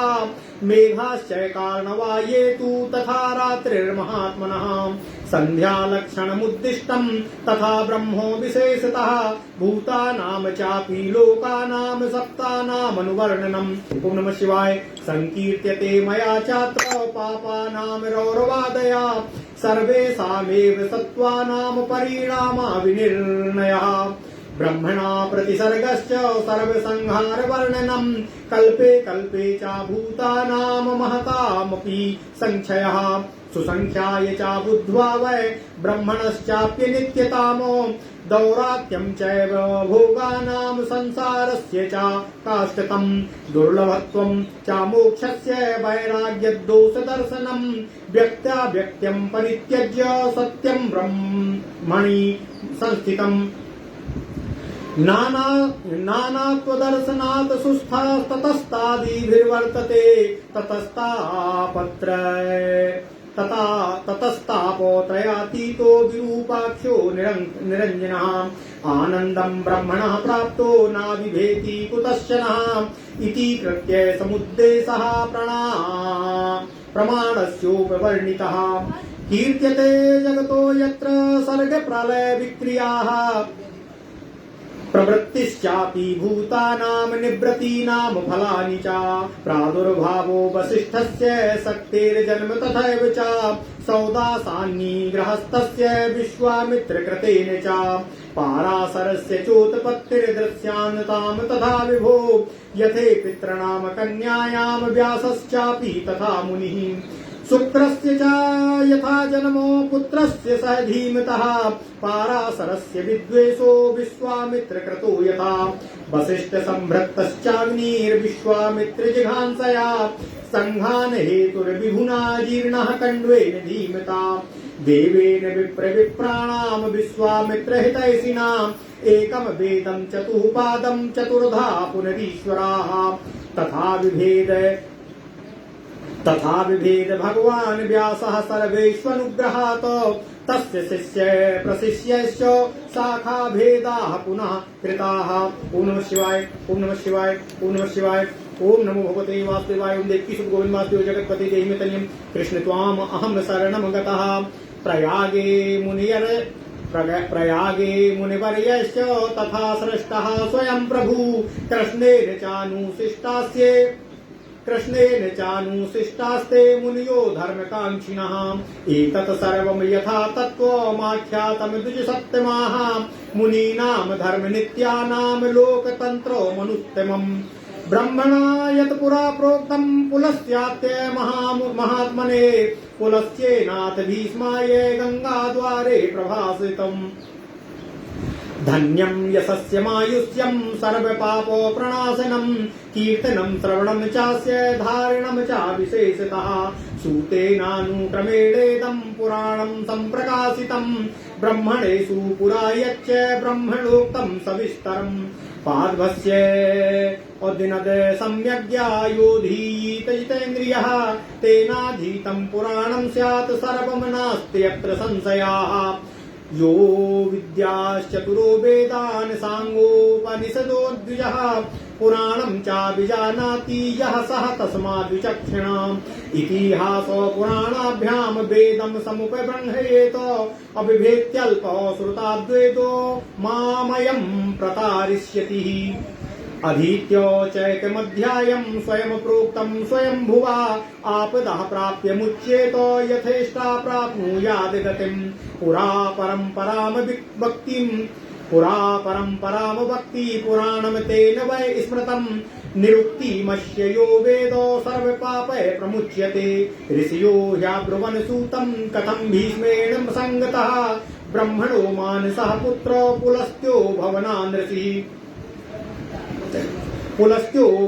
मेघाश्च कारणवा ये तु तथा रात्रिर्महात्मनः सन्ध्यालक्षणमुद्दिष्टं तथा ब्रह्मो विशेषतः भूतानां चापि लोकानां सप्तानामनुवर्णनम्। ओम नमः शिवाय। संकीर्त्यते मया चात्र पापानां रौरवादया सर्वेषामेव सत्त्वानां परिणामा विनिर्णयः ब्रह्मणा प्रतिसर्गश्च सर्वसंहारवर्णनम् कल्पे कल्पे च भूतानां महतामपि संख्ययः सुसंख्याय च बुद्ध्वा वै ब्रह्मणश्चाप्यनित्यतामो दौरात्यं चैव भोगानां संसारस्य च काष्ठतम् दुर्लभत्वं च मोक्षस्य वैराग्यदोषदर्शनम् व्यक्त्याव्यक्त्यं परित्यज्य सत्यं ब्रह्मणि संस्थितम् नानात्वदर्शनात् सुस्थास्ततस्तादिभिर्वर्तते ततस्तापोत्रयातीतो विरूपाक्षो निरञ्जनः आनन्दं ब्रह्मणः प्राप्तो नाविभेति कुतश्चनः इति कृत्य समुद्देशः प्रमाणस्योपवर्णितः कीर्त्यते जगतो यत्र सर्ग प्रलय विक्रियाः प्रवृत्तिश्चापि भूतानां निवृत्तीनां फलानि च प्रादुर्भावो वसिष्ठस्य शक्तेर्जन्म तथैव च सौदासान्नी गृहस्थस्य विश्वामित्रकृतेन च पाराशरस्य चोत्पत्तिर्दृश्यान्तां तथा विभो यथे पितॄणां कन्यायां व्यासश्चापि तथा मुनिः शुक्रस्य च यथा जन्मो पुत्रस्य सह धीमतः पाराशरस्य विद्वेषो विश्वामित्रकृतो यथा वसिष्ठ संभृतश्चाग्निर्विश्वामित्रजिघांसया संघान हेतुर्विभुना जीर्णः कण्वेन धीमता देवेन विप्राणां विश्वामित्रहितैषिणाम् एकं वेदं चतुःपादं चतुर्धा पुनरीश्वराः तथा विभेद भगवान् व्यासः सर्वेष्वनुग्रहात् तस्य शिष्य प्रशिष्यश्च शाखा भेदाः पुनः कृताः। ओम नमः शिवाय, ओम नमः शिवाय, ओम नमः शिवाय। ओम नमो भगवते वासुदेवाय। ओम देवकी सुत गोविंद वासुदेव जगत्पते देहि मे तन्यं कृष्ण त्वाम अहम शरणं गतः। प्रयागे मुनिवर्यश्च तथा सृष्टः स्वयं प्रभु कृष्णेन चानुशिष्टास्ते मुनियो धर्मकाङ्क्षिणः एतत् सर्वं यथा तत्त्वमाख्यातं द्विजसप्तमाः मुनीनां धर्मनित्यानां लोकतन्त्रो मनुत्तमम् ब्रह्मणा यत् पुरा प्रोक्तं पुलस्यात्य महात्मने पुलस्येनाथ भीष्माय गंगाद्वारे प्रभासितम् धन्यं यशस्यमायुष्यं सर्वपापो प्रणाशनं कीर्तनं श्रवणं चास्य धारणं च विशेषतः सूतेनानुक्रमेणेदं पुराणं सम्प्रकाशितं ब्रह्मणेषु पुरा यच्च ब्रह्मणोक्तं सविस्तरम् पाद्भस्य अदिनद सम्यग्यायोधीत जितेन्द्रियः तेनाधीतं पुराणं स्यात् सर्वं नास्ति यत्र संशयाः यो विद्याश्चतुरो वेदान् साङ्गोपनिषदो द्विजः पुराणं चाभिजानाति यः सः तस्माद्विचक्षणाम् इतिहासो पुराणाभ्यां वेदं समुपब्रह्मयेत अभिभेत्यल्पो श्रुताद्वैतो मामयं प्रतारिष्यति अधीत्य चैकमध्यायं स्वयं प्रोक्तं स्वयं भुवा आपदः प्राप्य मुच्येत यथेष्टा प्राप्नुयाद् गतिं पुरा परम्परां भक्ति पुराणं तेन वै स्मृतं निरुक्तिमस्य यो वेदो सर्वपापै प्रमुच्यते ऋषियो ह्यब्रुवन् सूतं कथं भीष्मेण संगतः ब्रह्मणो मानसः पुत्रो पुलस्त्यो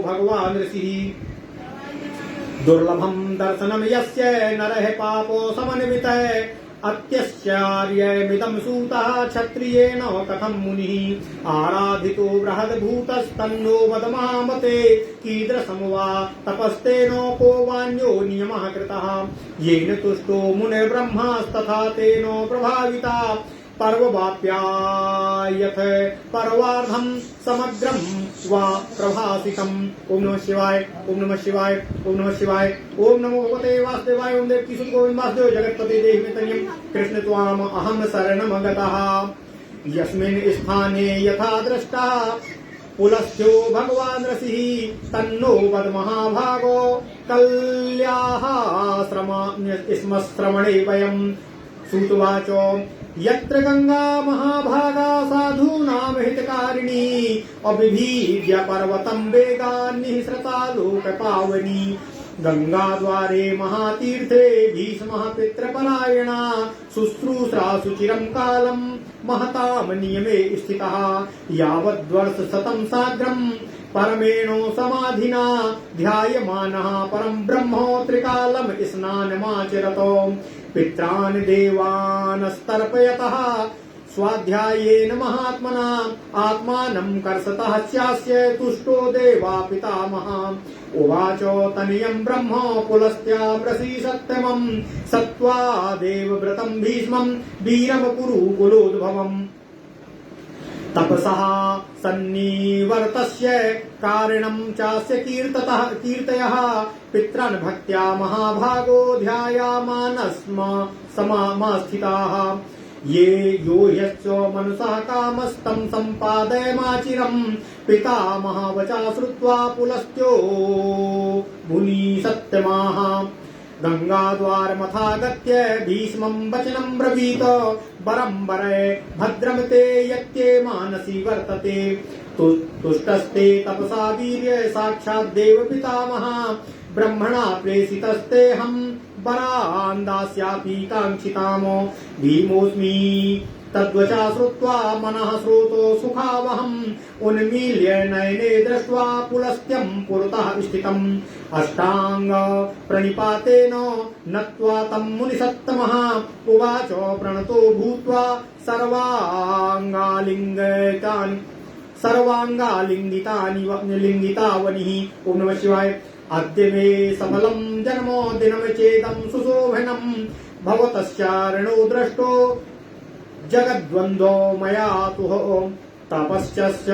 भगवान् ऋषिः दुर्लभं दर्शनं यस्य नरः पापो समन्वितः अत्याश्चर्यमिदं सूतः क्षत्रियेण कथं मुनिः आराधितो बृहद्भूतस्तन्नो वद महामते कीदृशं वा तपस्तेनो को वान्यो नियमः कृतः येन तुष्टो मुनिर्ब्रह्मास्तथा तेनो प्रभाविता पर्ववाप्यायथ पर्वार्धं समग्रं वा प्रभासितम्। ओम नमः शिवाय, ओम नमः शिवाय, ओम नमः शिवाय। ओम नमो भगवते वासुदेवाय। ओम देवकी सुत गोविंद वासुदेव जगत्पते देहि मे तन्यं कृष्ण त्वाम अहम शरणं गतः। यस्मिन् स्थाने यथा दृष्टा पुलस्त्यो भगवान् ऋषिः तन्नो वद महाभागो कल्याः श्रवणे वयम्। सूतवाचो यत्र गंगा महाभागा साधूनां हितकारिणी अभिभीड्य पर्वतं वेगा निःसृता लोकपावनी गंगाद्वारे महातीर्थे भीष्मः पितृपरायणा शुश्रूषा सुचिरं कालं महतां नियमे स्थितः यावद्वर्षशतं साग्रं परमेणो समाधिना ध्यायमानः परं ब्रह्मो त्रिकालं स्नानमाचरतो पित्रान् देवानस्तर्पयतः स्वाध्यायेन महात्मना आत्मानं कर्षतः स्यास्य तुष्टो देवा पितामहः उवाच तनयं ब्रह्म पुलस्त्यामृषि सत्यमं सत्त्वा देवव्रतं भीष्मं वीरं कुरु कुलोद्भवम् तपसः सन्निवर्तस्य कारणं चास्य कीर्तयः पितॄन् भक्त्या महाभागो ध्यायामानस्म समास्थिताः ये यो यश्च मनसः कामस्तं सम्पादयमाचिरं पितामहवचा श्रुत्वा पुलस्त्यो मुनि सत्यमाः गंगाद्वारमथागत्य भीष्मं वचनं ब्रवीत वरं वरे भद्रं ते यत्ते मानसि वर्तते तुष्टस्ते तपसा वीर्य साक्षात् देव पितामहः ब्रह्मणा प्रेषितस्तेऽहं वरान् दास्यामि काङ्क्षितामो भीमोऽस्मि तद्वचा श्रुत्वा मनः स्रोतो सुखावहम् उन्मील्य नयने दृष्ट्वा पुलस्त्यं पुरतः स्थितम् अष्टांग प्रणिपातेन नत्वा तं मुनिसत्तमः उवाच प्रणतो भूत्वा सर्वांगालिंगितावनिः। ओम नमः शिवाय। अद्य मे सफलं जन्मोदिनं चेदं सुशोभनं भवतश्चारणो दृष्टो जगद्वन्द्वो मया तुः तपसश्च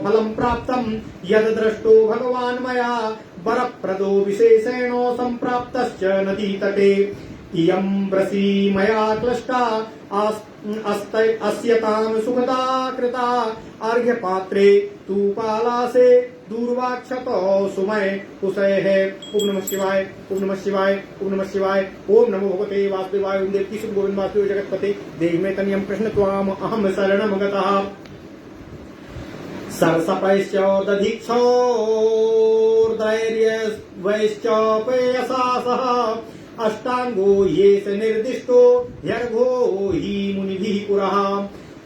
फलं प्राप्तं यद् दृष्टो भगवान् मया वरप्रदो विशेषेण सम्प्राप्तश्च नदीतटे इयं वृषी मया क्लिष्टा अस्य तां सुखदा कृता अर्घ्यपात्रे तु पालासे दूर्वाक्षतो सुमय कुशयः। ओम नमः शिवाय। ओम नमः शिवाय। ओम नमः शिवाय। ओम नमो भगवते वासुदेवाय। ओम देवकी सुत गोविंद वासुदेव जगत्पते देहि मे तनयं कृष्ण त्वाम अहं शरणं गतः। सरसपैश्च दधिक्षोर्धैर्यवैश्च पेयसा सह अष्टांगो येष निर्दिष्टो ह्यर्घो हि मुनिभिः पुरः।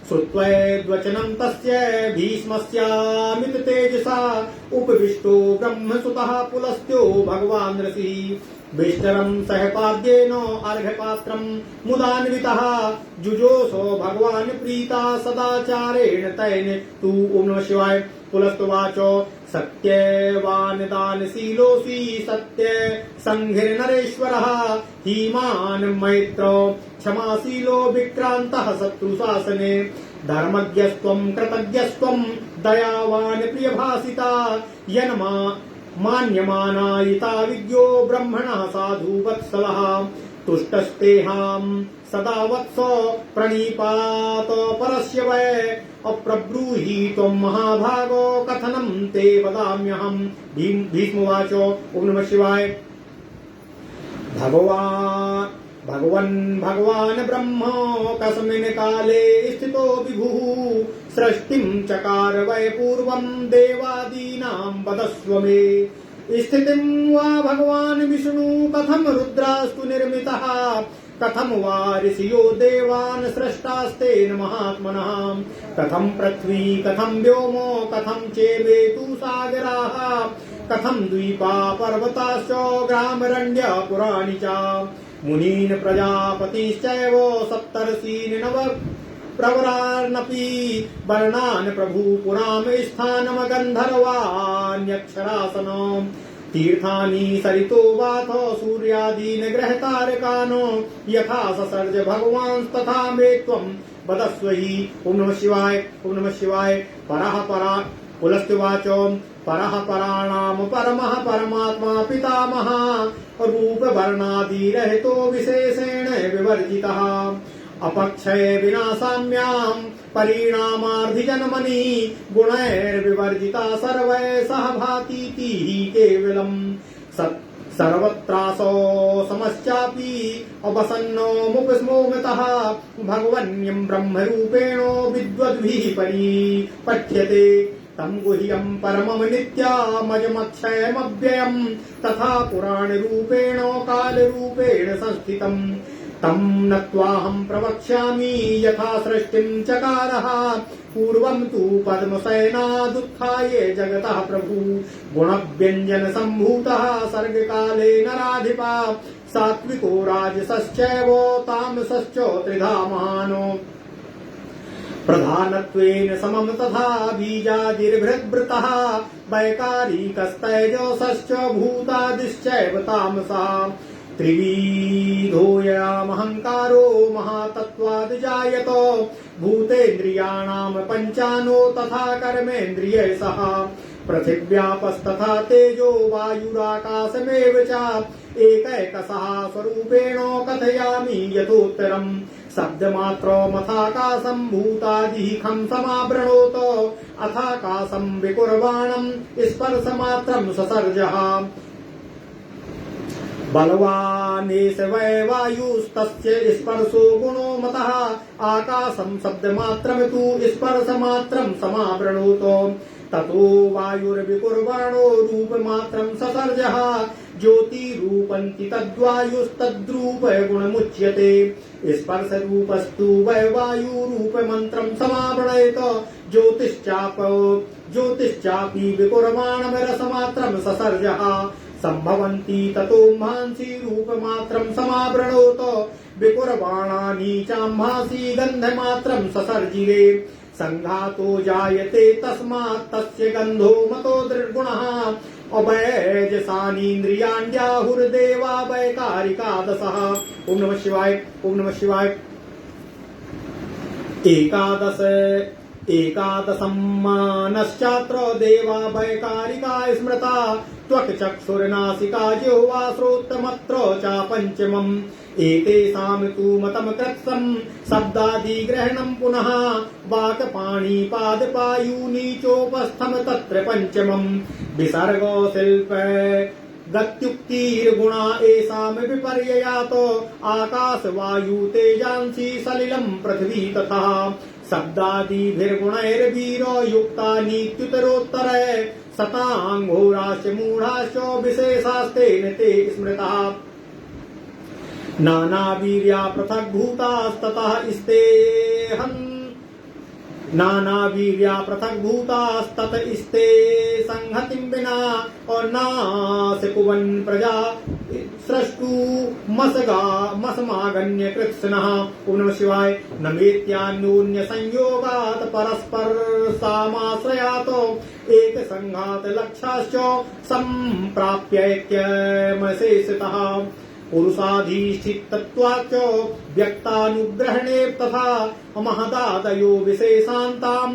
श्रुत्वैद्वचनं तस्य भीष्मस्यामित तेजसा उपविष्टो ब्रह्मसुतः पुलस्त्यो भगवान् ऋषिः विष्टरं सहपाद्येन अर्घ्यपात्रं मुदान्वितः जुजोषो भगवान् प्रीता सदाचारेण तैन तु। ओम नमः शिवाय। पुलस्तुवाच सत्यवान् दानशीलोऽसि सत्य संघिर्नरेश्वरः हीमान् मैत्र क्षमाशीलो विक्रान्तः शत्रुशासने धर्मज्ञस्त्वं कृतज्ञस्त्वं दयावान् प्रियभासिता यन्मा मान्यमानायिता विज्ञो ब्रह्मणः साधु वत्सलः तुष्टस्तेहां सदा वत्स प्रणिपात परस्य वै अप्रब्रूहि त्वं महाभागो कथनं ते वदाम्यहम्। भीष्मोवाच। ओम नमः शिवाय। भगवान् ब्रह्म कस्मिन् काले स्थितो विभुः सृष्टिं चकार वै पूर्वं देवादीनां वदस्व मे। स्थितिं वा भगवान् विष्णु कथं रुद्रास्तु निर्मितः कथं वा ऋषियो देवान् सृष्टास्तेन महात्मनः कथं पृथ्वी कथं व्योमो कथं चेवेतु सागराः कथं द्वीपा पर्वताश्च ग्रामरण्य पुराणि च मुनीन् प्रजापतिश्चैव सप्तर्षीन् नव प्रवरानपि वर्णान् प्रभु पुराम स्थानम गन्धर्वाण्यक्षरासनं तीर्थानि सरितो वाथ सूर्यादीन् ग्रहतारकान् यथा ससर्ज भगवान् तथा मे त्वं वदस्व हि। ओम नमः शिवाय। ओम नमः शिवाय। परः परा पुलस्त्युवाच परः पराणां परमः परमात्मा पितामहः रूपवर्णादिरहितो विशेषेण विवर्जितः अपक्षय विनाशाम्यां परिणामार्धिजन्मनि गुणैर्विवर्जिता सर्वैः सह भातीति केवलम् सर्वत्रासो समश्चापि अवसन्नो मुपस्मोमतः भगवन्यं ब्रह्मरूपेण विद्वद्भिः परिपठ्यते तं गुह्यं परमं नित्यमजमक्षयमव्ययं तथा पुराणरूपेण कालरूपेण संस्थितम् तं नत्वाहं प्रवक्ष्यामि यथा सृष्टिं चकारः पूर्वं तु पद्मशयनादुत्थाय जगतः प्रभु गुणव्यञ्जन सम्भूतः सर्गकाले नराधिपा सात्विको राजसश्चैव तामसश्च त्रिधा महानो प्रधानत्वेन समं तथा बीजादिर्भृद्भृतः वैकारिकस्तैजसश्च भूतादिश्चैव तामसः त्रिविधोऽयमहङ्कारो महातत्त्वाद् भूतेन्द्रियाणां पञ्चानो तथा कर्मेन्द्रियै सह पृथिव्यापस्तथा तेजो वायुराकाशमेव च एकैकशः स्वरूपेण कथयामि यथोत्तरम् शब्दमात्रमथाकाशं भूतादिखं समावृणोत अथाकाशं विकुर्वाणं स्पर्शमात्रं ससर्जः बलवानेश वै वायुस्तस्य स्पर्शो गुणो मतः आकाशं शब्दमात्रं तु स्पर्शमात्रं समावृणोत ततो वायुर्विकुर्वाणो रूपमात्रं ससर्जः ज्योतिरूपन्ति तद्वायुस्तद्रूपगुणमुच्यते स्पर्शरूपस्तु वै वायुरूपमन्त्रं समावृणयेत ज्योतिश्चापि विकुर्वाणमरसमात्रं ससर्जः सम्भवन्ति ततो महांसि रूपमात्रं समावृणोत विकुर्वाणानि चाम्हांसि गन्धमात्रं ससर्जिरे संघातो जायते तस्मात् तस्य गन्धो मतो दृग्गुणः अवैजसानीन्द्रियाण्ड्याहुर्देवा वैकारिकादशः। ओम नमः शिवाय। ओम नमः शिवाय। एकादशं मानश्चात्र देवा वैकारिका स्मृता त्वक् चक्षुर्नासिका जिह्वा श्रोत्रमत्र च पञ्चमम् एतेषां तु मतं कृत्स्नं शब्दादिग्रहणं पुनः वाक्पाणिपादपायूनि चोपस्थं तत्र पञ्चमम् विसर्ग शिल्प गत्युक्तिर्गुणा एषां विपर्ययात् आकाश वायु तेजांसि सलिलं पृथ्वी तथा शब्दादिभिर्गुणैर्वीरो युक्तानीत्युतरोत्तरे शताङ्घोराश्च मूढाश्च विशेषास्तेन ते स्मृताः नानावीर्या पृथग्भूतास्ततः स्ते संहतिं विना और नासकुवन् प्रजा सृष्टु मसमागन्य कृत्स्नः। ओम नमः शिवाय। नमेत्यान्योन्य संयोगात् परस्पर सामाश्रयात् एक संघात लक्ष्याश्च सम्प्राप्यैक्यमशेषतः पुरुषाधीष्ठितत्वाच्च व्यक्तानुग्रहणे तथा महदादयो विशेषान्तां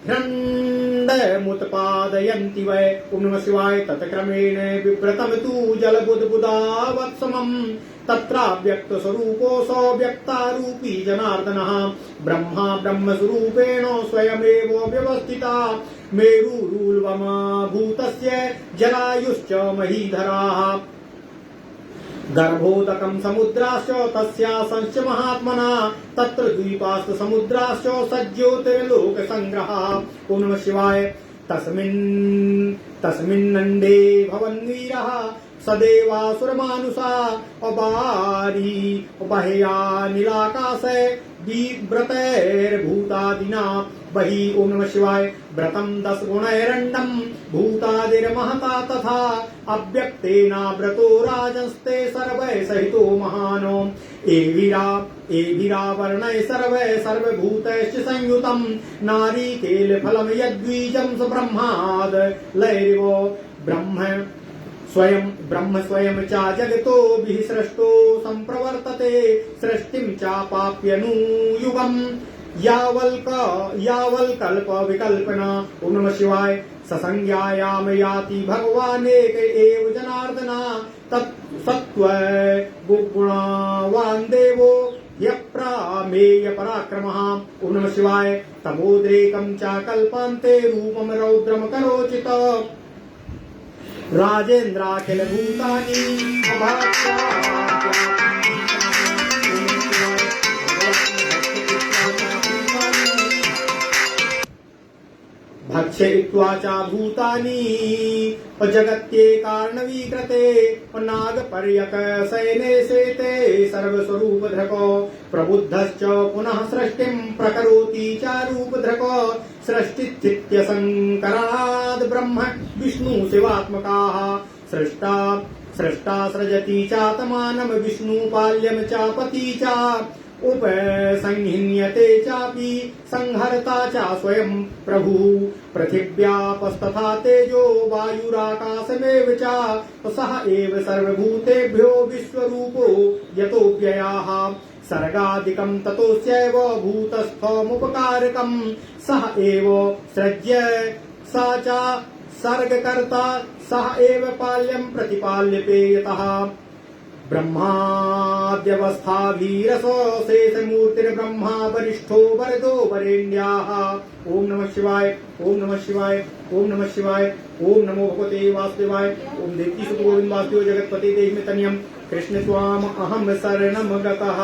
ह्यण्डमुत्पादयन्ति वै। ओम नमः शिवाय। तत्क्रमेण विव्रतं तु जलबुद्बुदावत्समम् तत्राव्यक्तस्वरूपोऽसौ व्यक्तारूपी जनार्दनः ब्रह्मा ब्रह्मस्वरूपेण स्वयमेव व्यवस्थिता मेरुरुल्वमभूतस्य जलायुश्च महीधराः गर्भोदकं समुद्राश्च तस्यासंश्च महात्मना तत्र द्वीपाश्च समुद्राश्च सज्ज्योतिर्लोकसंग्रहः। ओम नमः शिवाय। तस्मिन्नण्डे भवन्वीरः सदेवासुरमानुषा अबारी बह्यानिलाकाशे व्रतैर्भूतादिना बहि। ओम नमः शिवाय। व्रतं 10 गुणैरण्डं भूतादिर्महता तथा अव्यक्तेनाव्रतो राजन्स्ते सर्वै सहितो महानो एभिरावर्णै सर्वभूतैश्च संयुतं नारीकेलफलं यद्बीजं स ब्रह्माद् लैरिव ब्रह्म स्वयं च जगतोभिः सृष्टो सम्प्रवर्तते सृष्टिं चापाप्यनुयुगम् यावल्कल्प विकल्पना। ओम नमः शिवाय। ससंज्ञायाम याति भगवानेक एव जनार्दना तत्सत्त्व गुणवान् देवो यप्रामेय पराक्रमः। ओम नमः शिवाय। तमोद्रेकं च कल्पान्ते रूपं रौद्रं करोचित राजेन्द्राखिल भूतानि भक्षयित्वा च भूतानि जगत्ये कारणवीकृते नागपर्यक शयने शेते सर्वस्वरूपधृको प्रबुद्धश्च पुनः सृष्टिं प्रकरोति च रूपधृको सृष्टिस्थित्यसंकरणाद् ब्रह्म विष्णु शिवात्मकाः सृष्टा सृजति चात्मानं विष्णु पाल्यं च पति च उपसंहन्यते चापि संहर्ता च स्वयं प्रभु पृथिव्यापस्तथा तेजो वायुराकाशमेव च सः एव सर्वभूतेभ्यो विश्वरूपो यतो व्ययाः सर्गादिकं ततोऽस्यैव भूतस्थमुपकारकं सः एव सृज्य स च सर्गकर्ता सः एव पाल्यं प्रतिपाल्यते यतः ब्रह्माद्यवस्थाभिरसो शेषमूर्तिर्ब्रह्मा वरिष्ठो वरदो वरेण्याः। ओम नमः शिवाय, ओम नमः शिवाय, ओम नमः शिवाय, ओम नमो भगवते वासुदेवाय। ओम देवकी सुत गोविंद वासुदेव जगतपते देहि तनियम कृष्ण स्वाम अहम शरणम गतः।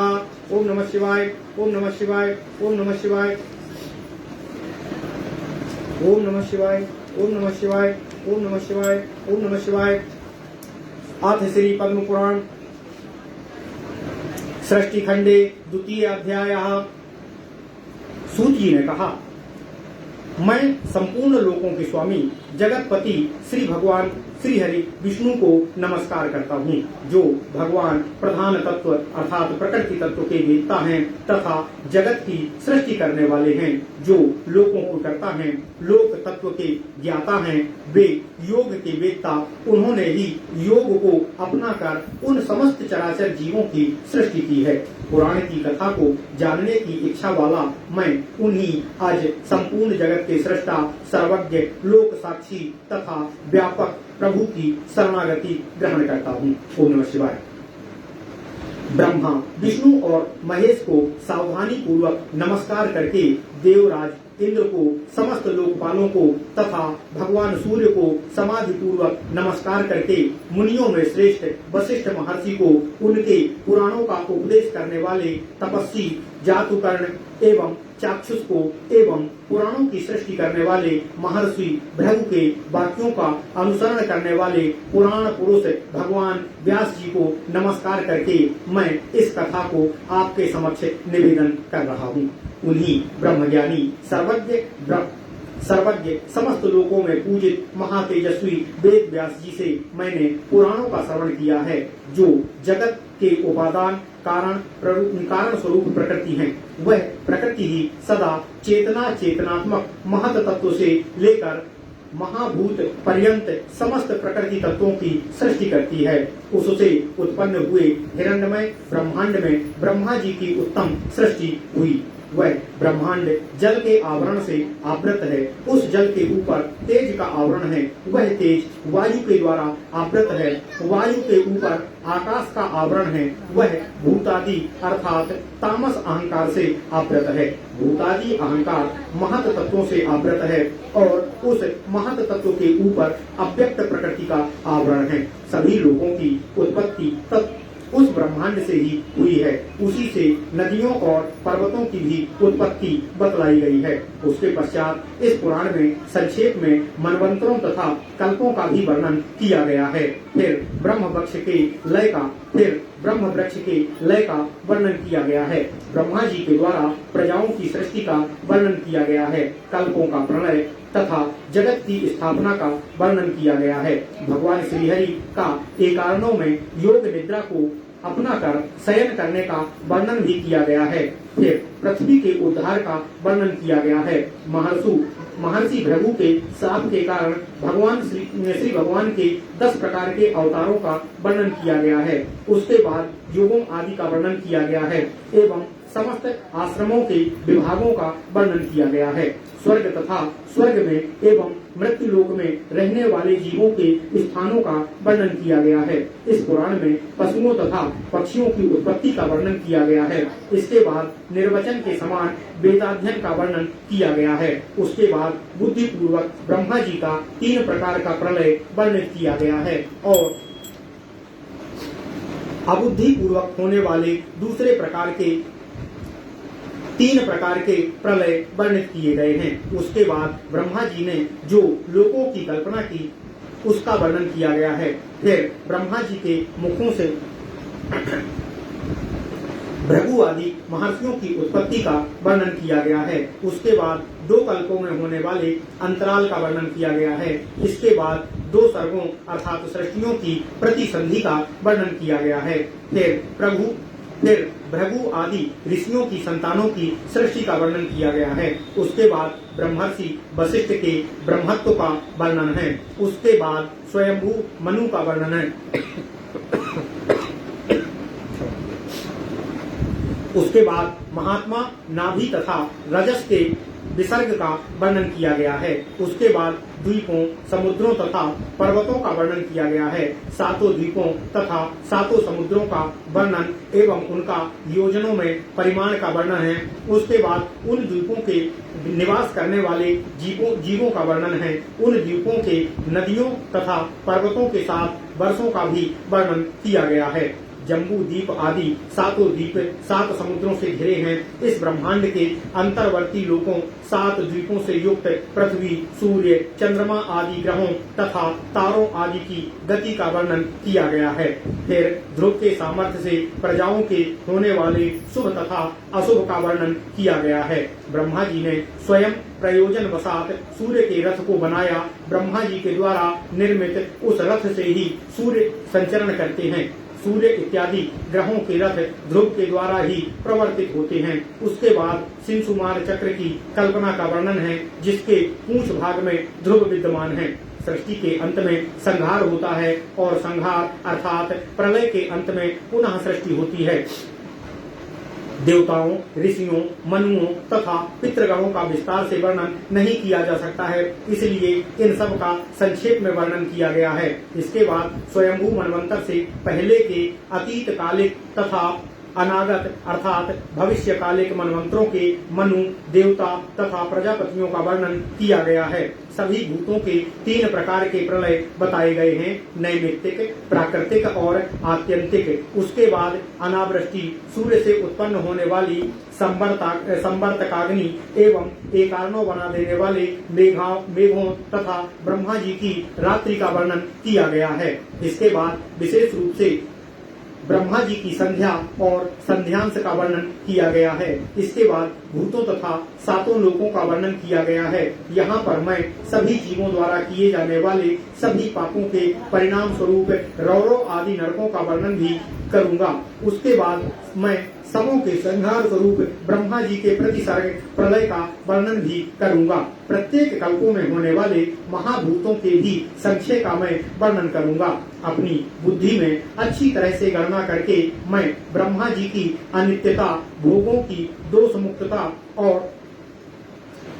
ओम नमः शिवाय, ओम नमः शिवाय, ओम नमः शिवाय, ओम नमः शिवाय, ओम नमः शिवाय, ओम नमः शिवाय, ओम नमः शिवाय। अथ श्री पद्म पुराण सृष्टि खंडे द्वितीय अध्याय। सूत जी ने कहा, मैं संपूर्ण लोकों के स्वामी जगतपति श्री भगवान श्री हरि विष्णु को नमस्कार करता हूँ, जो भगवान प्रधान तत्व अर्थात प्रकृति तत्व के वेत्ता हैं तथा जगत की सृष्टि करने वाले हैं, जो लोकों को करता है, लोक तत्व के ज्ञाता हैं, वे योग के वेत्ता। उन्होंने ही योग को अपना कर उन समस्त चराचर जीवों की सृष्टि की है। पुराण की कथा को जानने की इच्छा वाला मैं उन्हीं आज संपूर्ण जगत के सृष्टा सर्वज्ञ लोक साक्षी तथा व्यापक प्रभु की शरणागति ग्रहण करता हूँ। ओम नमः शिवाय। ब्रह्मा विष्णु और महेश को सावधानी पूर्वक नमस्कार करके देवराज इंद्र को, समस्त लोकपालों को तथा भगवान सूर्य को समाधि पूर्वक नमस्कार करके मुनियों में श्रेष्ठ वशिष्ठ महर्षि को, उनके पुराणों का उपदेश करने वाले तपस्वी जातुकर्ण एवं चाक्षुष को एवं पुराणों की सृष्टि करने वाले महर्षि भृगु के वाक्यों का अनुसरण करने वाले पुराण पुरुष भगवान व्यास जी को नमस्कार करके मैं इस कथा को आपके समक्ष निवेदन कर रहा हूँ। उन्हीं ब्रह्मज्ञानी सर्वज्ञ समस्त लोकों में पूजित महातेजस्वी वेद व्यास जी से मैंने पुराणों का श्रवण किया है, जो जगत के उपादान कारण स्वरूप प्रकृति है। वह प्रकृति ही सदा चेतनात्मक महत तत्व से लेकर महाभूत पर्यंत समस्त प्रकृति तत्वों की सृष्टि करती है। उससे उत्पन्न हुए हिरण्यमय ब्रह्मांड में ब्रह्मा जी की उत्तम सृष्टि हुई। वह ब्रह्मांड जल के आवरण से आवृत है। उस जल के ऊपर तेज का आवरण है। वह तेज वायु के द्वारा आवृत है। वायु के ऊपर आकाश का आवरण है। वह भूतादि अर्थात तामस अहंकार से आवृत है। भूतादि अहंकार महत तत्वों से आवृत है और उस महत तत्व के ऊपर अव्यक्त प्रकृति का आवरण है। सभी लोगों की उत्पत्ति उस ब्रह्मांड से ही हुई है। उसी से नदियों और पर्वतों की भी उत्पत्ति बतलाई गई है। उसके पश्चात इस पुराण में संक्षेप में मनवंतरों तथा कल्पों का भी वर्णन किया गया है। फिर ब्रह्म वृक्ष के लय का वर्णन किया गया है। ब्रह्मा जी के द्वारा प्रजाओं की सृष्टि का वर्णन किया गया है। कल्पों का प्रलय तथा जगत की स्थापना का वर्णन किया गया है। भगवान श्रीहरि का एकारणों में योग निद्रा को अपना कर शयन करने का वर्णन भी किया गया है। फिर पृथ्वी के उद्धार का वर्णन किया गया है। महर्षि भृगु के शाप के कारण श्री भगवान के 10 प्रकार के अवतारों का वर्णन किया गया है। उसके बाद योगों आदि का वर्णन किया गया है एवं समस्त आश्रमों के विभागों का वर्णन किया गया है। स्वर्ग तथा स्वर्ग में एवं मृत्यु लोक में रहने वाले जीवों के स्थानों का वर्णन किया गया है। इस पुराण में पशुओं तथा पक्षियों की उत्पत्ति का वर्णन किया गया है। इसके बाद निर्वचन के समान वेदाध्ययन का वर्णन किया गया है। उसके बाद बुद्धि पूर्वक ब्रह्मा जी का 3 प्रकार का प्रलय वर्णित किया गया है और अबुद्धि पूर्वक होने वाले दूसरे प्रकार के 3 प्रकार के प्रलय वर्णित किए गए हैं। उसके बाद ब्रह्मा जी ने जो लोकों की कल्पना की उसका वर्णन किया गया है। फिर ब्रह्मा जी के मुखों से भृगु आदि महर्षियों की उत्पत्ति का वर्णन किया गया है। उसके बाद 2 कल्पों में होने वाले अंतराल का वर्णन किया गया है। इसके बाद 2 सर्गों अर्थात सृष्टियों की प्रतिसंधि का वर्णन किया गया है। फिर फिर भृगु आदि ऋषियों की संतानों की सृष्टि का वर्णन किया गया है। उसके बाद ब्रह्मर्षि वशिष्ठ के ब्रह्मत्व का वर्णन है। उसके बाद स्वयंभू मनु का वर्णन है। उसके बाद महात्मा नाभि तथा रजस के विसर्ग का वर्णन किया गया है। उसके बाद द्वीपों, समुद्रों तथा पर्वतों का वर्णन किया गया है। सातों द्वीपों तथा सातों समुद्रों का वर्णन एवं उनका योजनों में परिमाण का वर्णन है। उसके बाद उन द्वीपों के निवास करने वाले जीवों का वर्णन है। उन द्वीपों के नदियों तथा पर्वतों के साथ वर्षों का भी वर्णन किया गया है। जम्बू द्वीप आदि सातों द्वीप 7 समुद्रों से घिरे हैं। इस ब्रह्मांड के अंतर्वर्ती लोकों 7 द्वीपों से युक्त पृथ्वी, सूर्य, चंद्रमा आदि ग्रहों तथा तारों आदि की गति का वर्णन किया गया है। फिर ध्रुव के सामर्थ्य से प्रजाओं के होने वाले शुभ तथा अशुभ का वर्णन किया गया है। ब्रह्मा जी ने स्वयं प्रयोजन वसात सूर्य के रथ को बनाया। ब्रह्मा जी के द्वारा निर्मित उस रथ से ही सूर्य संचरण करते हैं। सूर्य इत्यादि ग्रहों के रथ ध्रुव के द्वारा ही प्रवर्तित होते हैं। उसके बाद शिंशुमार चक्र की कल्पना का वर्णन है, जिसके पूंछ भाग में ध्रुव विद्यमान है। सृष्टि के अंत में संहार होता है और संहार अर्थात प्रलय के अंत में पुनः सृष्टि होती है। देवताओं, ऋषियों, मनुओं तथा पितृगणों का विस्तार से वर्णन नहीं किया जा सकता है, इसलिए इन सब का संक्षेप में वर्णन किया गया है। इसके बाद स्वयंभू मनवंतर से पहले के अतीत कालिक तथा अनागत अर्थात भविष्य कालिक मनवंतरों के मनु, देवता तथा प्रजापतियों का वर्णन किया गया है। सभी भूतों के 3 प्रकार के प्रलय बताए गए हैं, नैमित्तिक, प्राकृतिक और आत्यंतिक। उसके बाद अनावृष्टि, सूर्य से उत्पन्न होने वाली संवर्तकाग्नि एवं एकार्णों बना देने वाले मेघों तथा ब्रह्मा जी की रात्रि का वर्णन किया गया है। इसके बाद विशेष रूप से ब्रह्मा जी की संध्या और संध्यांश का वर्णन किया गया है। इसके बाद भूतों तथा 7 लोकों का वर्णन किया गया है। यहाँ पर मैं सभी जीवों द्वारा किए जाने वाले सभी पापों के परिणाम स्वरूप रौरव आदि नरकों का वर्णन भी करूँगा। उसके बाद मैं समों के संहार स्वरूप ब्रह्मा जी के प्रतिसर्ग प्रलय का वर्णन भी करूँगा। प्रत्येक कल्पों में होने वाले महाभूतों के भी संक्षेप का मैं वर्णन करूँगा। अपनी बुद्धि में अच्छी तरह से गणना करके मैं ब्रह्मा जी की अनित्यता, भोगों की दोष मुक्तता और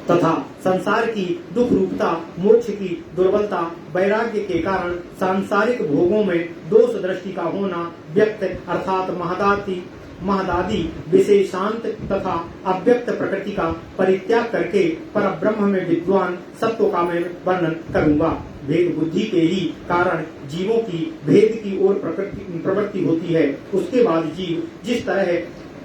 तथा संसार की दुख रूपता, मोक्ष की दुर्बलता, वैराग्य के कारण सांसारिक भोगों में दोष दृष्टि का होना, व्यक्त अर्थात महदादि विशेषांत तथा अव्यक्त प्रकृति का परित्याग करके पर ब्रह्म में विद्वान सत्व का मैं वर्णन करूँगा। भेद बुद्धि के ही कारण जीवों की भेद की ओर प्रवृत्ति होती है। उसके बाद जीव जिस तरह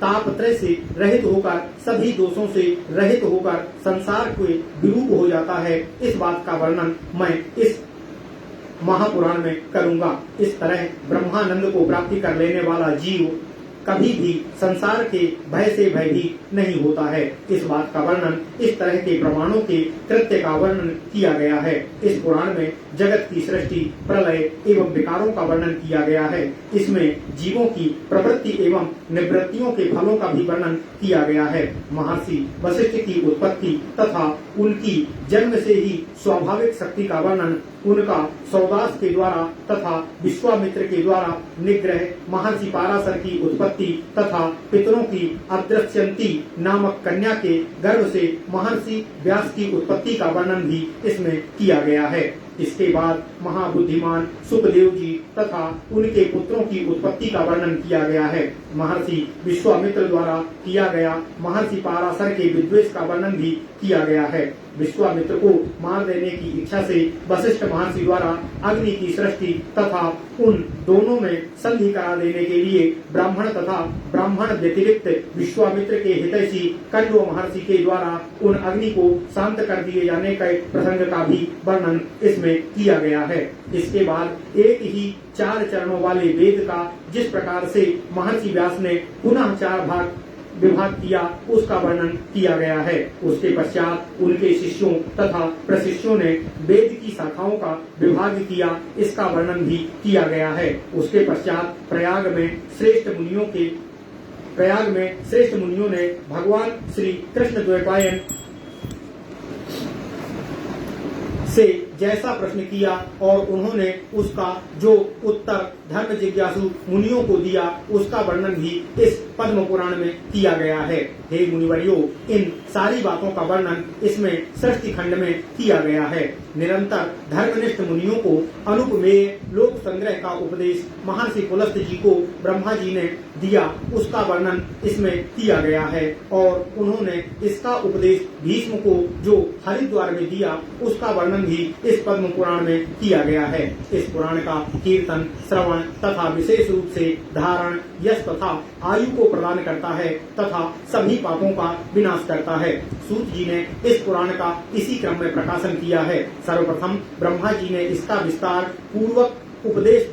तापत्रय से रहित होकर, सभी दोषों से रहित होकर संसार के विरूप हो जाता है, इस बात का वर्णन मैं इस महापुराण में करूँगा। इस तरह ब्रह्मानंद को प्राप्ति कर लेने वाला जीव कभी भी संसार के भय से भयभीत नहीं होता है। इस बात का वर्णन इस तरह के प्रमाणों के कृत्य का वर्णन किया गया है। इस पुराण में जगत की सृष्टि, प्रलय एवं विकारों का वर्णन किया गया है। इसमें जीवों की प्रवृत्ति एवं निवृत्तियों के फलों का भी वर्णन किया गया है। महर्षि वशिष्ठ की उत्पत्ति तथा उनकी जन्म से ही स्वाभाविक शक्ति का वर्णन, उनका सौदास के द्वारा तथा विश्वामित्र के द्वारा निग्रह, महर्षि पाराशर की उत्पत्ति तथा पितरों की अदृश्यंती नामक कन्या के गर्भ से महर्षि व्यास की उत्पत्ति का वर्णन भी इसमें किया गया है। इसके बाद महाबुद्धिमान सुखदेव जी तथा उनके पुत्रों की उत्पत्ति का वर्णन किया गया है। महर्षि विश्वामित्र द्वारा किया गया महर्षि पाराशर के विद्वेष का वर्णन भी किया गया है। विश्वामित्र को मार देने की इच्छा से वशिष्ठ महर्षि द्वारा अग्नि की सृष्टि तथा उन दोनों में संधि करा देने के लिए ब्राह्मण तथा ब्राह्मण व्यतिरिक्त विश्वामित्र के हितैषी कंडव महर्षि के द्वारा उन अग्नि को शांत कर दिए जाने के प्रसंग का भी वर्णन इसमें किया गया है। इसके बाद एक ही 4 चरणों वाले वेद का जिस प्रकार से महर्षि व्यास ने पुनः 4 विभाग किया, उसका वर्णन किया गया है। उसके पश्चात उनके शिष्यों तथा प्रशिष्यों ने वेद की शाखाओं का विभाग किया, इसका वर्णन भी किया गया है। उसके पश्चात प्रयाग में श्रेष्ठ मुनियों के प्रयाग में श्रेष्ठ मुनियों ने भगवान श्री कृष्ण द्वैपायन से जैसा प्रश्न किया और उन्होंने उसका जो उत्तर धर्म जिज्ञासु मुनियों को दिया उसका वर्णन भी इस पद्म पुराण में किया गया है। हे मुनिवर्यों, इन सारी बातों का वर्णन इसमें सृष्टि खंड में किया गया है। निरंतर धर्मनिष्ठ मुनियों को अनुपमेय लोक संग्रह का उपदेश महर्षि पुलस्त जी को ब्रह्मा जी ने दिया, उसका वर्णन इसमें किया गया है और उन्होंने इसका उपदेश भीष्म को जो हरिद्वार में दिया उसका वर्णन भी इस पद्म पुराण में किया गया है। इस पुराण का कीर्तन, श्रवण तथा विशेष रूप से धारण यश तथा आयु को प्रदान करता है तथा सभी पापों का विनाश करता है। सूत जी ने इस पुराण का इसी क्रम में प्रकाशन किया है। सर्वप्रथम ब्रह्मा जी ने इसका विस्तार पूर्वक उपदेश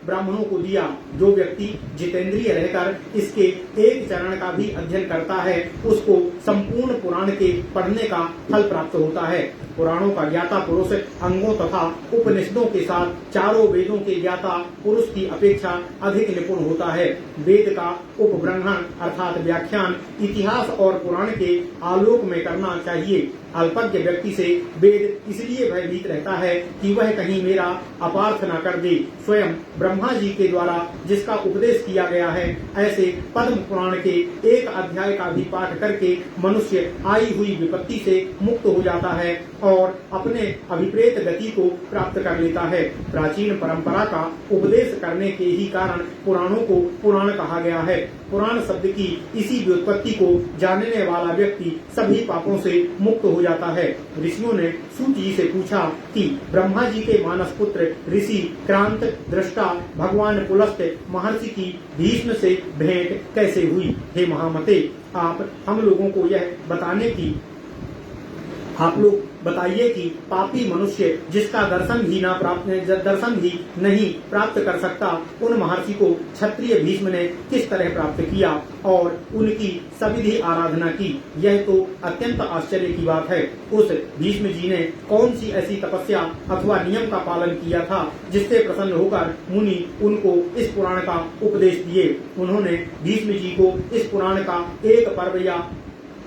ब्राह्मणों को दिया। जो व्यक्ति जितेंद्रिय रहकर इसके एक चरण का भी अध्ययन करता है उसको संपूर्ण पुराण के पढ़ने का फल प्राप्त होता है। पुराणों का ज्ञाता पुरुष अंगों तथा उपनिषदों के साथ चारों वेदों के ज्ञाता पुरुष की अपेक्षा अधिक निपुण होता है। वेद का उपब्रह्मण अर्थात व्याख्यान इतिहास और पुराण के आलोक में करना चाहिए। अल्पज्ञ व्यक्ति से वेद इसलिए भयभीत रहता है कि वह कहीं मेरा अपार्थ न कर दे। स्वयं ब्रह्मा जी के द्वारा जिसका उपदेश किया गया है, ऐसे पद्म पुराण के एक अध्याय का भी पाठ करके मनुष्य आई हुई विपत्ति से मुक्त हो जाता है और अपने अभिप्रेत गति को प्राप्त कर लेता है। प्राचीन परंपरा का उपदेश करने के ही कारण पुराणों को पुराण कहा गया है। पुराण शब्द की इसी व्युत्पत्ति को जानने वाला व्यक्ति सभी पापों से मुक्त हो जाता है। ऋषियों ने सूत जी से पूछा कि ब्रह्मा जी के मानस पुत्र ऋषि क्रांत दृष्टा भगवान पुलस्त महर्षि की भीष्म से भेंट कैसे हुई। हे महामते, आप हम लोगों को यह बताने की आप लोग बताइए कि पापी मनुष्य जिसका दर्शन भी नहीं प्राप्त कर सकता, उन महर्षि को क्षत्रिय भीष्म ने किस तरह प्राप्त किया और उनकी सविधि आराधना की। यह तो अत्यंत आश्चर्य की बात है। उस भीष्म जी ने कौन सी ऐसी तपस्या अथवा नियम का पालन किया था जिससे प्रसन्न होकर मुनि उनको इस पुराण का उपदेश दिए। उन्होंने भीष्म जी को इस पुराण का एक पर्व या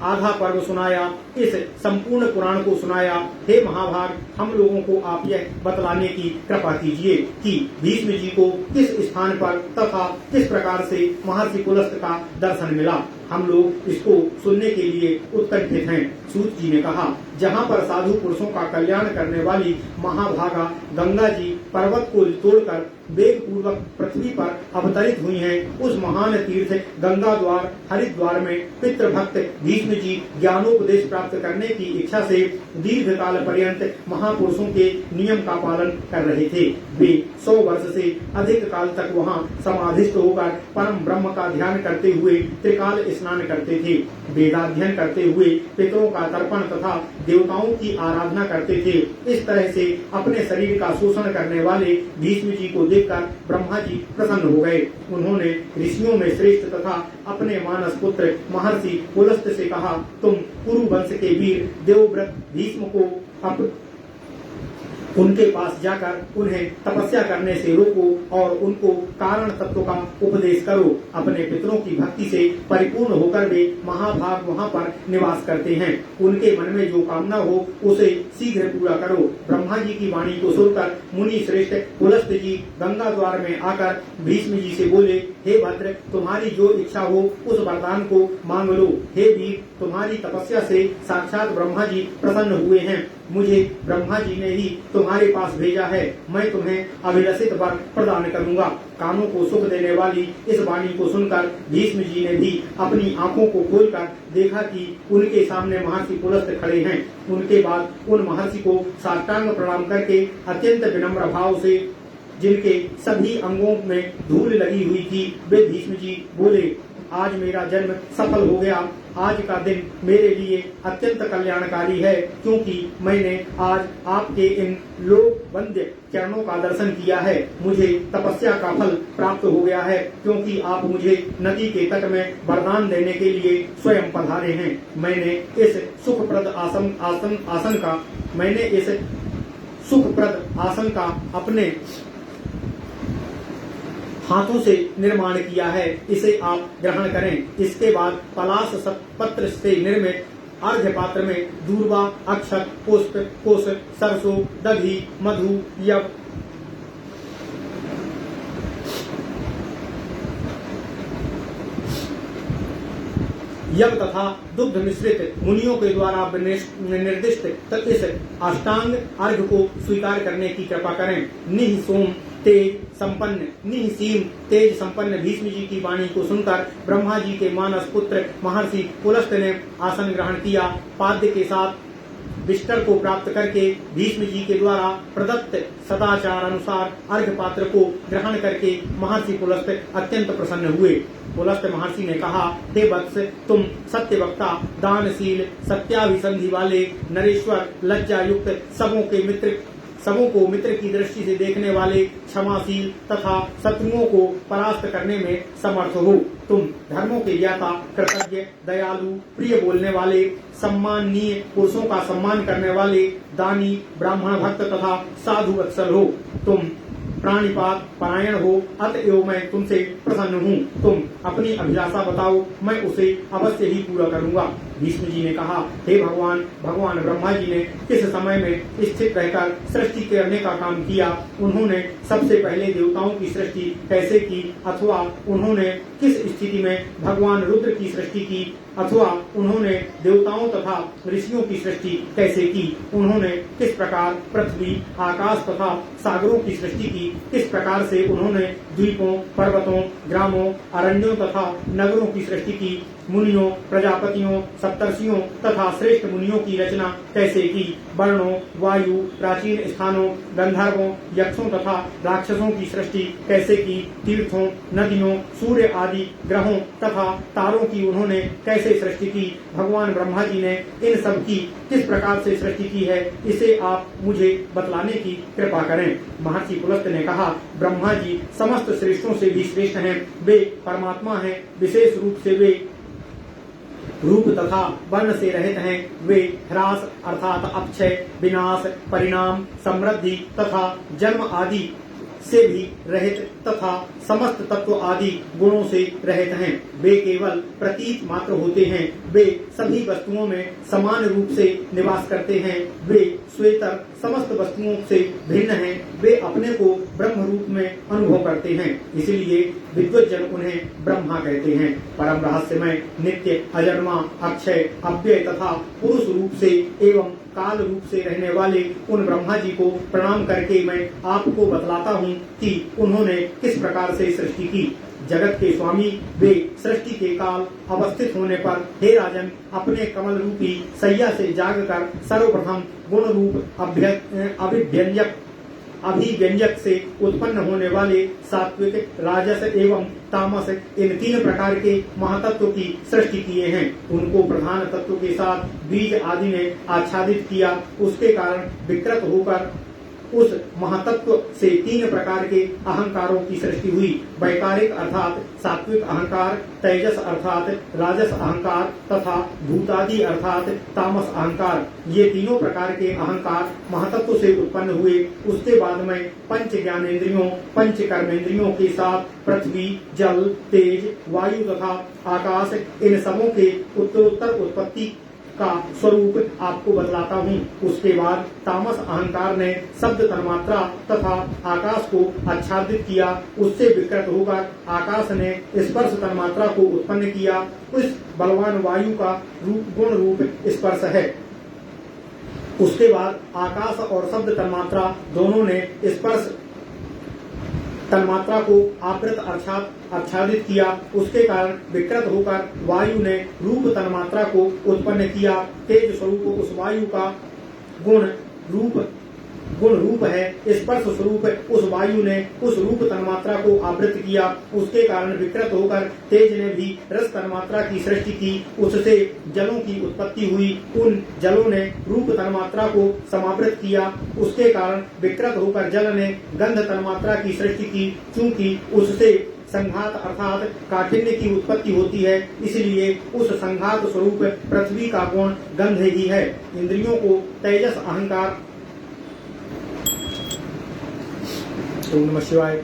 आधा पर्व सुनाया, इस संपूर्ण पुराण को सुनाया। हे महाभाग, हम लोगों को आप यह बतलाने की कृपा कीजिए कि भीष्म जी को किस स्थान पर तथा किस प्रकार से महर्षि पुलस्त का दर्शन मिला। हम लोग इसको सुनने के लिए उत्कंठित हैं। सूत जी ने कहा, जहाँ पर साधु पुरुषों का कल्याण करने वाली महाभागा गंगा जी पर्वत को तोड़कर वेग पूर्वक पृथ्वी पर अवतरित हुई हैं, उस महान तीर्थ गंगा द्वार हरिद्वार में पितृभक्त भीष्म जी ज्ञानोपदेश प्राप्त करने की इच्छा से दीर्घ काल पर्यंत महापुरुषों के नियम का पालन कर रहे थे। वे 100 वर्ष से अधिक काल तक वहाँ समाधिस्थ होकर परम ब्रह्म का ध्यान करते हुए त्रिकाल स्नान करते थे। वेदाध्ययन करते हुए पितरों का तर्पण तथा देवताओं की आराधना करते थे। इस तरह से अपने शरीर का शोषण करने वाले भीष्म जी को देखकर ब्रह्मा जी प्रसन्न हो गए। उन्होंने ऋषियों में श्रेष्ठ तथा अपने मानस पुत्र महर्षि पुलस्त से कहा, तुम कुरु वंश के वीर देवव्रत भीष्म को उनके पास जाकर उन्हें तपस्या करने से रोको और उनको कारण तत्व का उपदेश करो। अपने पितरों की भक्ति से परिपूर्ण होकर वे महाभाग वहाँ पर निवास करते हैं। उनके मन में जो कामना हो उसे शीघ्र पूरा करो। ब्रह्मा जी की वाणी को सुनकर मुनि श्रेष्ठ पुलस्त जी गंगा द्वार में आकर भीष्म जी से बोले, हे भद्र, तुम्हारी जो इच्छा हो उस वरदान को मांग लो। हे वीर, तुम्हारी तपस्या से साक्षात ब्रह्मा जी प्रसन्न हुए हैं। मुझे ब्रह्मा जी ने ही तुम्हारे पास भेजा है। मैं तुम्हें अभिलषित वर प्रदान करूंगा। कानों को सुख देने वाली इस वाणी को सुनकर भीष्म जी ने भी अपनी आंखों को खोलकर देखा कि उनके सामने महर्षि पुलस्त खड़े हैं। उनके बाद उन महर्षि को साष्टांग प्रणाम करके अत्यंत विनम्र भाव से, जिनके सभी अंगों में धूल लगी हुई थी, वे भीष्म जी बोले, आज मेरा जन्म सफल हो गया। आज का दिन मेरे लिए अत्यंत कल्याणकारी है, क्योंकि मैंने आज आपके इन लोक वंद्य चरणों का दर्शन किया है। मुझे तपस्या का फल प्राप्त हो गया है, क्योंकि आप मुझे नदी के तट में वरदान देने के लिए स्वयं पधारे हैं। मैंने इस सुखप्रद आसन का अपने हाथों से निर्माण किया है, इसे आप ग्रहण करें। इसके बाद पलाश पत्र से निर्मित अर्घ्य पात्र में दूर्वा, अक्षत, पुष्प, कुश, सरसों, दधी, मधु, यव तथा दुग्ध मिश्रित मुनियों के द्वारा निर्दिष्ट इस अष्टांग अर्घ को स्वीकार करने की कृपा करें। निह सोम तेज संपन्न भीष्म जी की वाणी को सुनकर ब्रह्मा जी के मानस पुत्र महर्षि पुलस्त ने आसन ग्रहण किया। पाद्य के साथ बिस्तर को प्राप्त करके भीष्म जी के द्वारा प्रदत्त सदाचार अनुसार अर्घ्य पात्र को ग्रहण करके महर्षि पुलस्त अत्यंत प्रसन्न हुए। पुलस्त महर्षि ने कहा, हे वत्स, तुम सत्यवक्ता, दानशील, सत्याभिसंधि वाले, नरेश्वर, लज्जा युक्त, सबों को मित्र की दृष्टि से देखने वाले, क्षमाशील तथा शत्रुओं को परास्त करने में समर्थ हो। तुम धर्मों के ज्ञाता, कृतज्ञ, दयालु, प्रिय बोलने वाले, सम्माननीय, पुरुषों का सम्मान करने वाले, दानी, ब्राह्मण भक्त तथा साधु वत्सल हो। तुम प्राणिपात परायण हो, अतएव मैं तुमसे प्रसन्न हूँ। तुम अपनी अभिलाषा बताओ, मैं उसे अवश्य ही पूरा करूँगा। भीष्म जी ने कहा, हे भगवान ब्रह्मा जी ने किस समय में स्थित रहकर सृष्टि करने का काम किया? उन्होंने सबसे पहले देवताओं की सृष्टि कैसे की, अथवा उन्होंने किस स्थिति में भगवान रुद्र की सृष्टि की, अथवा उन्होंने देवताओं तथा ऋषियों की सृष्टि कैसे की? उन्होंने किस प्रकार पृथ्वी, आकाश तथा सागरों की सृष्टि की? किस प्रकार से उन्होंने द्वीपों, पर्वतों, ग्रामों, अरण्यों तथा नगरों की सृष्टि की? मुनियों, प्रजापतियों, सप्तर्षियों तथा श्रेष्ठ मुनियों की रचना कैसे की? वर्णों, वायु, प्राचीन स्थानों, गंधर्वों, यक्षों तथा राक्षसों की सृष्टि कैसे की? तीर्थों, नदियों, सूर्य आदि ग्रहों तथा तारों की उन्होंने कैसे सृष्टि की? भगवान ब्रह्मा जी ने इन सब की किस प्रकार से सृष्टि की है, इसे आप मुझे बतलाने की कृपा करें। महर्षि पुलस्त ने कहा, ब्रह्मा जी समस्त श्रेष्ठों से भी श्रेष्ठ हैं। वे परमात्मा हैं। विशेष रूप से वे रूप तथा वर्ण से रहित हैं। वे ह्रास अर्थात अपक्षय, विनाश, परिणाम, समृद्धि तथा जन्म आदि से भी रहित तथा समस्त तत्व आदि गुणों से रहित हैं। वे केवल प्रतीत मात्र होते हैं। वे सभी वस्तुओं में समान रूप से निवास करते हैं। वे स्वेतर समस्त वस्तुओं से भिन्न हैं। वे अपने को ब्रह्म रूप में अनुभव करते हैं, इसलिए विद्वज्जन उन्हें ब्रह्मा कहते हैं। परम रहस्यमय, नित्य, अजन्मा, अक्षय, अव्यय तथा पुरुष रूप से एवं काल रूप से रहने वाले उन ब्रह्मा जी को प्रणाम करके मैं आपको बतलाता हूँ कि उन्होंने किस प्रकार से सृष्टि की। जगत के स्वामी वे सृष्टि के काल अवस्थित होने पर, हे राजन, अपने कमल रूपी सैया से जागकर सर्वप्रथम गुण रूप अभिव्यंजक से उत्पन्न होने वाले सात्विक, राजस एवं तामस इन 3 प्रकार के महातत्व की सृष्टि किए हैं। उनको प्रधान तत्व के साथ बीज आदि ने आच्छादित किया। उसके कारण विकृत होकर उस महातत्व से 3 प्रकार के अहंकारों की सृष्टि हुई। वैकारिक अर्थात सात्विक अहंकार, तेजस अर्थात राजस अहंकार तथा भूतादि अर्थात तामस अहंकार। ये तीनों प्रकार के अहंकार महातत्व से उत्पन्न हुए। उसके बाद में पंच ज्ञानेन्द्रियों, पंच कर्मेंद्रियों के साथ पृथ्वी, जल, तेज, वायु तथा आकाश इन सबों के उत्तरोत्तर उत्पत्ति का स्वरूप आपको बतलाता हूँ। उसके बाद तामस अहंकार ने शब्द तन्मात्रा तथा आकाश को आच्छादित किया। उससे विकृत होकर आकाश ने स्पर्श तन्मात्रा को उत्पन्न किया। उस बलवान वायु का गुण रूप स्पर्श है। उसके बाद आकाश और शब्द तन्मात्रा दोनों ने स्पर्श तन्मात्रा को आवृत अर्थात आच्छादित किया। उसके कारण विकृत होकर वायु ने रूप तन्मात्रा को उत्पन्न किया। तेज स्वरूप उस वायु का गुण रूप है। स्पर्श स्वरूप उस वायु ने उस रूप तन्मात्रा को आवृत किया। उसके कारण विकृत होकर तेज ने भी रस तन्मात्रा की सृष्टि की। उससे जलों की उत्पत्ति हुई। उन जलों ने रूप तन्मात्रा को समावृत किया। उसके कारण विकृत होकर जल ने गंध तन्मात्रा की सृष्टि की। चूंकि उससे संघात अर्थात काठिन्य की उत्पत्ति होती है, इसलिए उस संघात स्वरूप पृथ्वी का गुण गंध ही है। इंद्रियों को तेजस अहंकार। ओम नमः शिवाय।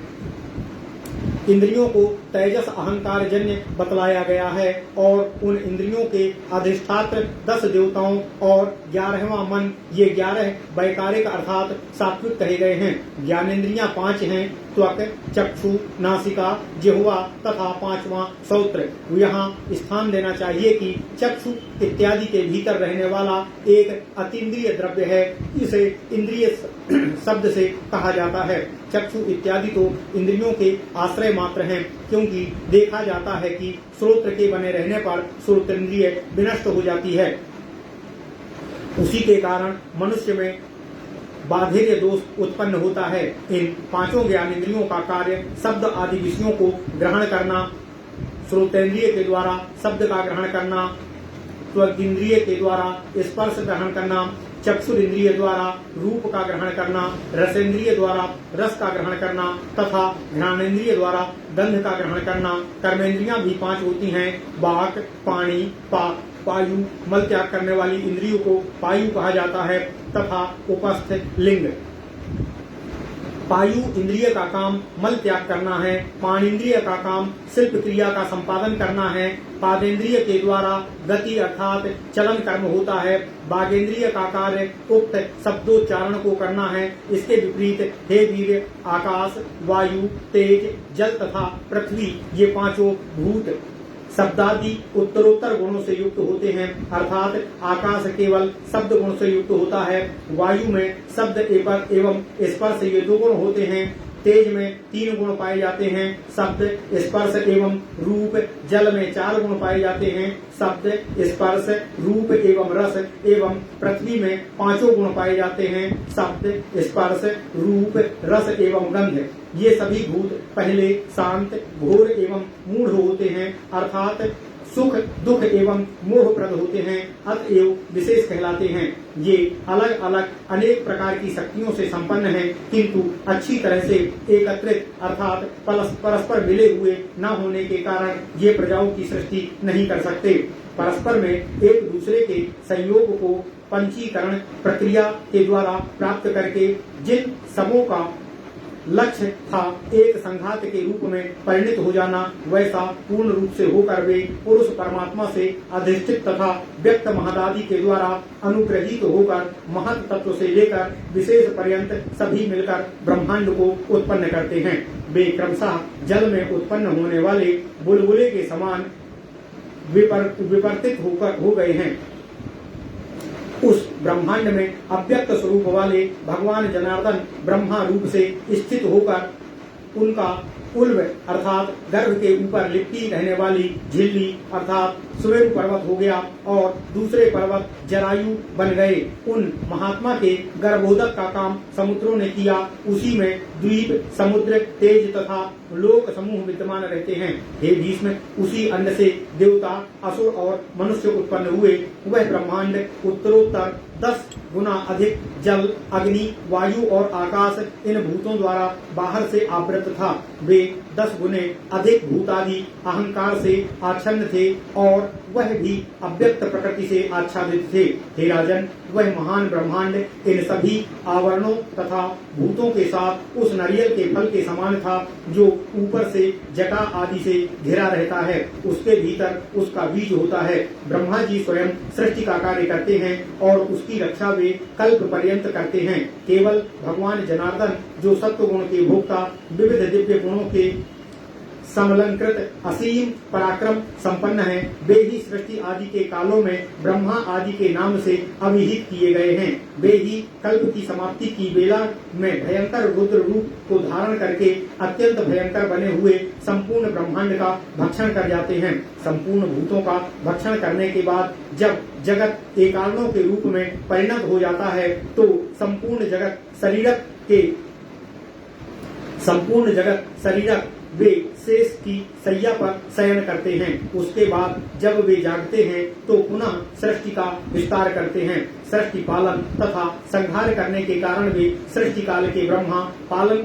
इंद्रियों को तेजस अहंकार जन्य बतलाया गया है और उन इंद्रियों के अधिष्ठात्र 10 देवताओं और 11वां मन, ये 11 वैकारिक अर्थात सात्विक कहे गए हैं। ज्ञानेन्द्रियां 5 हैं, त्वक, चक्षु, नासिका, जिह्वा तथा 5वां श्रोत्र। यहाँ स्थान देना चाहिए कि चक्षु इत्यादि के भीतर रहने वाला एक अतीन्द्रिय द्रव्य है, इसे इंद्रिय शब्द से कहा जाता है। चक्षु इत्यादि तो इंद्रियों के आश्रय मात्र हैं, क्योंकि देखा जाता है कि श्रोत्र के बने रहने पर श्रोतेंद्रिय विनष्ट हो जाती है। उसी के कारण मनुष्य में बाधिर्य दोष उत्पन्न होता है। इन 5 ज्ञानेंद्रियों का कार्य शब्द आदि विषयों को ग्रहण करना, श्रोतेंद्रिय के द्वारा शब्द का ग्रहण करना, त्वगिंद्रिय के द्वारा स्पर्श ग्रहण करना, चक्षुरिंद्रिय द्वारा रूप का ग्रहण करना, रसेंद्रिय द्वारा रस का ग्रहण करना तथा घ्राणेन्द्रिय द्वारा गंध का ग्रहण करना। कर्मेंद्रियां भी 5 होती हैं। वाक, पानी, पाक, वायु, मल त्याग करने वाली इंद्रियों को पायु कहा जाता है तथा उपस्थ लिंग। पायु इंद्रिय का काम मल त्याग करना है, पाणिंद्रिय का काम शिल्प क्रिया का संपादन करना है, पादेंद्रिय के द्वारा गति अर्थात चलन कर्म होता है, बागेंद्रिय का कार्य उक्त शब्दोच्चारण को करना है। इसके विपरीत हे वीर, आकाश, वायु, तेज, जल तथा पृथ्वी, ये 5 भूत शब्दादि उत्तरोत्तर गुणों से युक्त होते हैं, अर्थात आकाश केवल शब्द गुण से युक्त होता है, वायु में शब्द एवं स्पर्श ये 2 गुण होते हैं, तेज में 3 गुण पाए जाते हैं, शब्द स्पर्श एवं रूप, जल में 4 गुण पाए जाते हैं, शब्द स्पर्श रूप एवं रस, एवं पृथ्वी में 5 गुण पाए जाते हैं, शब्द स्पर्श रूप रस एवं गंध। ये सभी भूत पहले शांत, घोर एवं मूढ़ होते हैं, अर्थात सुख, दुख एवं मोहप्रद होते हैं, अतएव विशेष कहलाते हैं। ये अलग अलग अनेक प्रकार की शक्तियों से संपन्न हैं, किंतु अच्छी तरह से एकत्रित अर्थात परस्पर मिले हुए न होने के कारण ये प्रजाओं की सृष्टि नहीं कर सकते। परस्पर में एक दूसरे के संयोग को पंचीकरण प्रक्रिया के द्वारा प्राप्त करके जिन सबों का लक्ष्य था एक संघात के रूप में परिणित हो जाना, वैसा पूर्ण रूप से होकर वे पुरुष परमात्मा से अधिष्ठित तथा व्यक्त महदादि के द्वारा अनुग्रहित होकर महत तत्व से लेकर विशेष पर्यंत सभी मिलकर ब्रह्मांड को उत्पन्न करते हैं। वे क्रमशः जल में उत्पन्न होने वाले बुलबुले के समान विवर्तित हो गए हैं। उस ब्रह्मांड में अव्यक्त स्वरूप वाले भगवान जनार्दन ब्रह्मा रूप से स्थित होकर उनका उल्व अर्थात गर्भ के ऊपर लिपटी रहने वाली झिल्ली अर्थात सुमेरु पर्वत हो गया और दूसरे पर्वत जरायु बन गए। उन महात्मा के गर्भोदक का काम समुद्रों ने किया, उसी में द्वीप, समुद्र, तेज तथा लोक समूह विद्यमान रहते हैं। हे भीष्म, उसी अन्न से देवता, असुर और मनुष्य उत्पन्न हुए। वह ब्रह्मांड उत्तरोत्तर 10 गुना अधिक जल, अग्नि, वायु और आकाश इन भूतों द्वारा बाहर से आवृत था। वे 10 गुने अधिक भूतादि अहंकार से आच्छन्न थे और वह भी अव्यक्त प्रकृति से आच्छादित थे। हे राजन, वह महान ब्रह्मांड इन सभी आवरणों तथा भूतों के साथ उस नारियल के फल के समान था जो ऊपर से जटा आदि से घिरा रहता है। उसके भीतर उसका बीज होता है। ब्रह्मा जी स्वयं सृष्टि का कार्य करते हैं और उसकी रक्षा वे कल्प पर्यंत करते हैं। केवल भगवान जनार्दन जो सत्व गुण के भोक्ता, विविध दिव्य गुणों के समलंकृत असीम पराक्रम संपन्न है, वे ही सृष्टि आदि के कालों में ब्रह्मा आदि के नाम से अभिहित किए गए हैं। वे ही कल्प की समाप्ति की वेला में भयंकर रुद्र रूप को धारण करके अत्यंत भयंकर बने हुए संपूर्ण ब्रह्मांड का भक्षण कर जाते हैं। संपूर्ण भूतों का भक्षण करने के बाद जब जगत एकारणों के रूप में परिणत हो जाता है तो संपूर्ण जगत शरीरक वे शेष की सैया पर शयन करते हैं। उसके बाद जब वे जागते हैं तो पुनः सृष्टि का विस्तार करते हैं। सृष्टि पालन तथा संहार करने के कारण वे सृष्टि काल के ब्रह्मा, पालन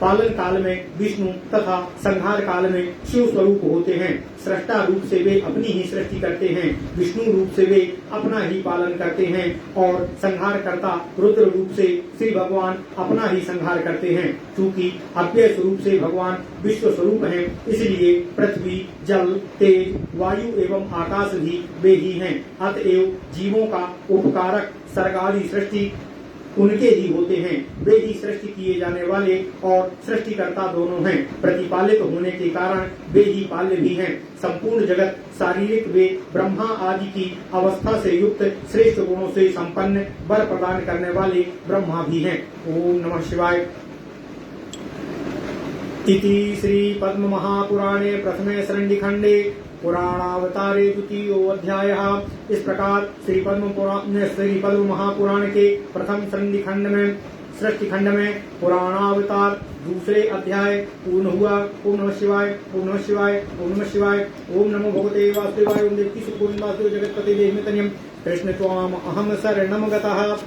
पालन काल में विष्णु तथा संहार काल में शिव स्वरूप होते हैं। सृष्टा रूप से वे अपनी ही सृष्टि करते हैं, विष्णु रूप से वे अपना ही पालन करते हैं और संहार करता रुद्र रूप से श्री भगवान अपना ही संहार करते हैं। चूंकि अव्यय स्वरूप से भगवान विश्व स्वरूप हैं, इसलिए पृथ्वी, जल, तेज, वायु एवं आकाश भी वे ही हैं। अतएव जीवों का उपकारक सर्ग आदि सृष्टि उनके ही होते हैं। वे ही सृष्टि किए जाने वाले और सृष्टिकर्ता दोनों हैं। प्रतिपालित होने के कारण वे ही पाल्य भी हैं। संपूर्ण जगत शारीरिक वे ब्रह्मा आदि की अवस्था से युक्त श्रेष्ठ गुणों से संपन्न वर प्रदान करने वाले ब्रह्मा भी हैं। ओम नमः शिवाय। इति श्री पद्म महापुराणे प्रथमे शरण्यखंडे पुराणावतारे द्वितीयो अध्यायः। इस प्रकार श्री पद्म महापुराण के प्रथम सृष्टि खंड में पुराणावतार दूसरे अध्याय पूर्ण हुआ। ओम नमः शिवाय, ओम नमः शिवाय, ओम नमः शिवाय। ओम नमो भगवते वासुदेवाय। ओम देवकी सुखोन्वासुदेव जगत्पते देहिमेतन्यं कृष्ण त्वाम अहम शरणं गतः।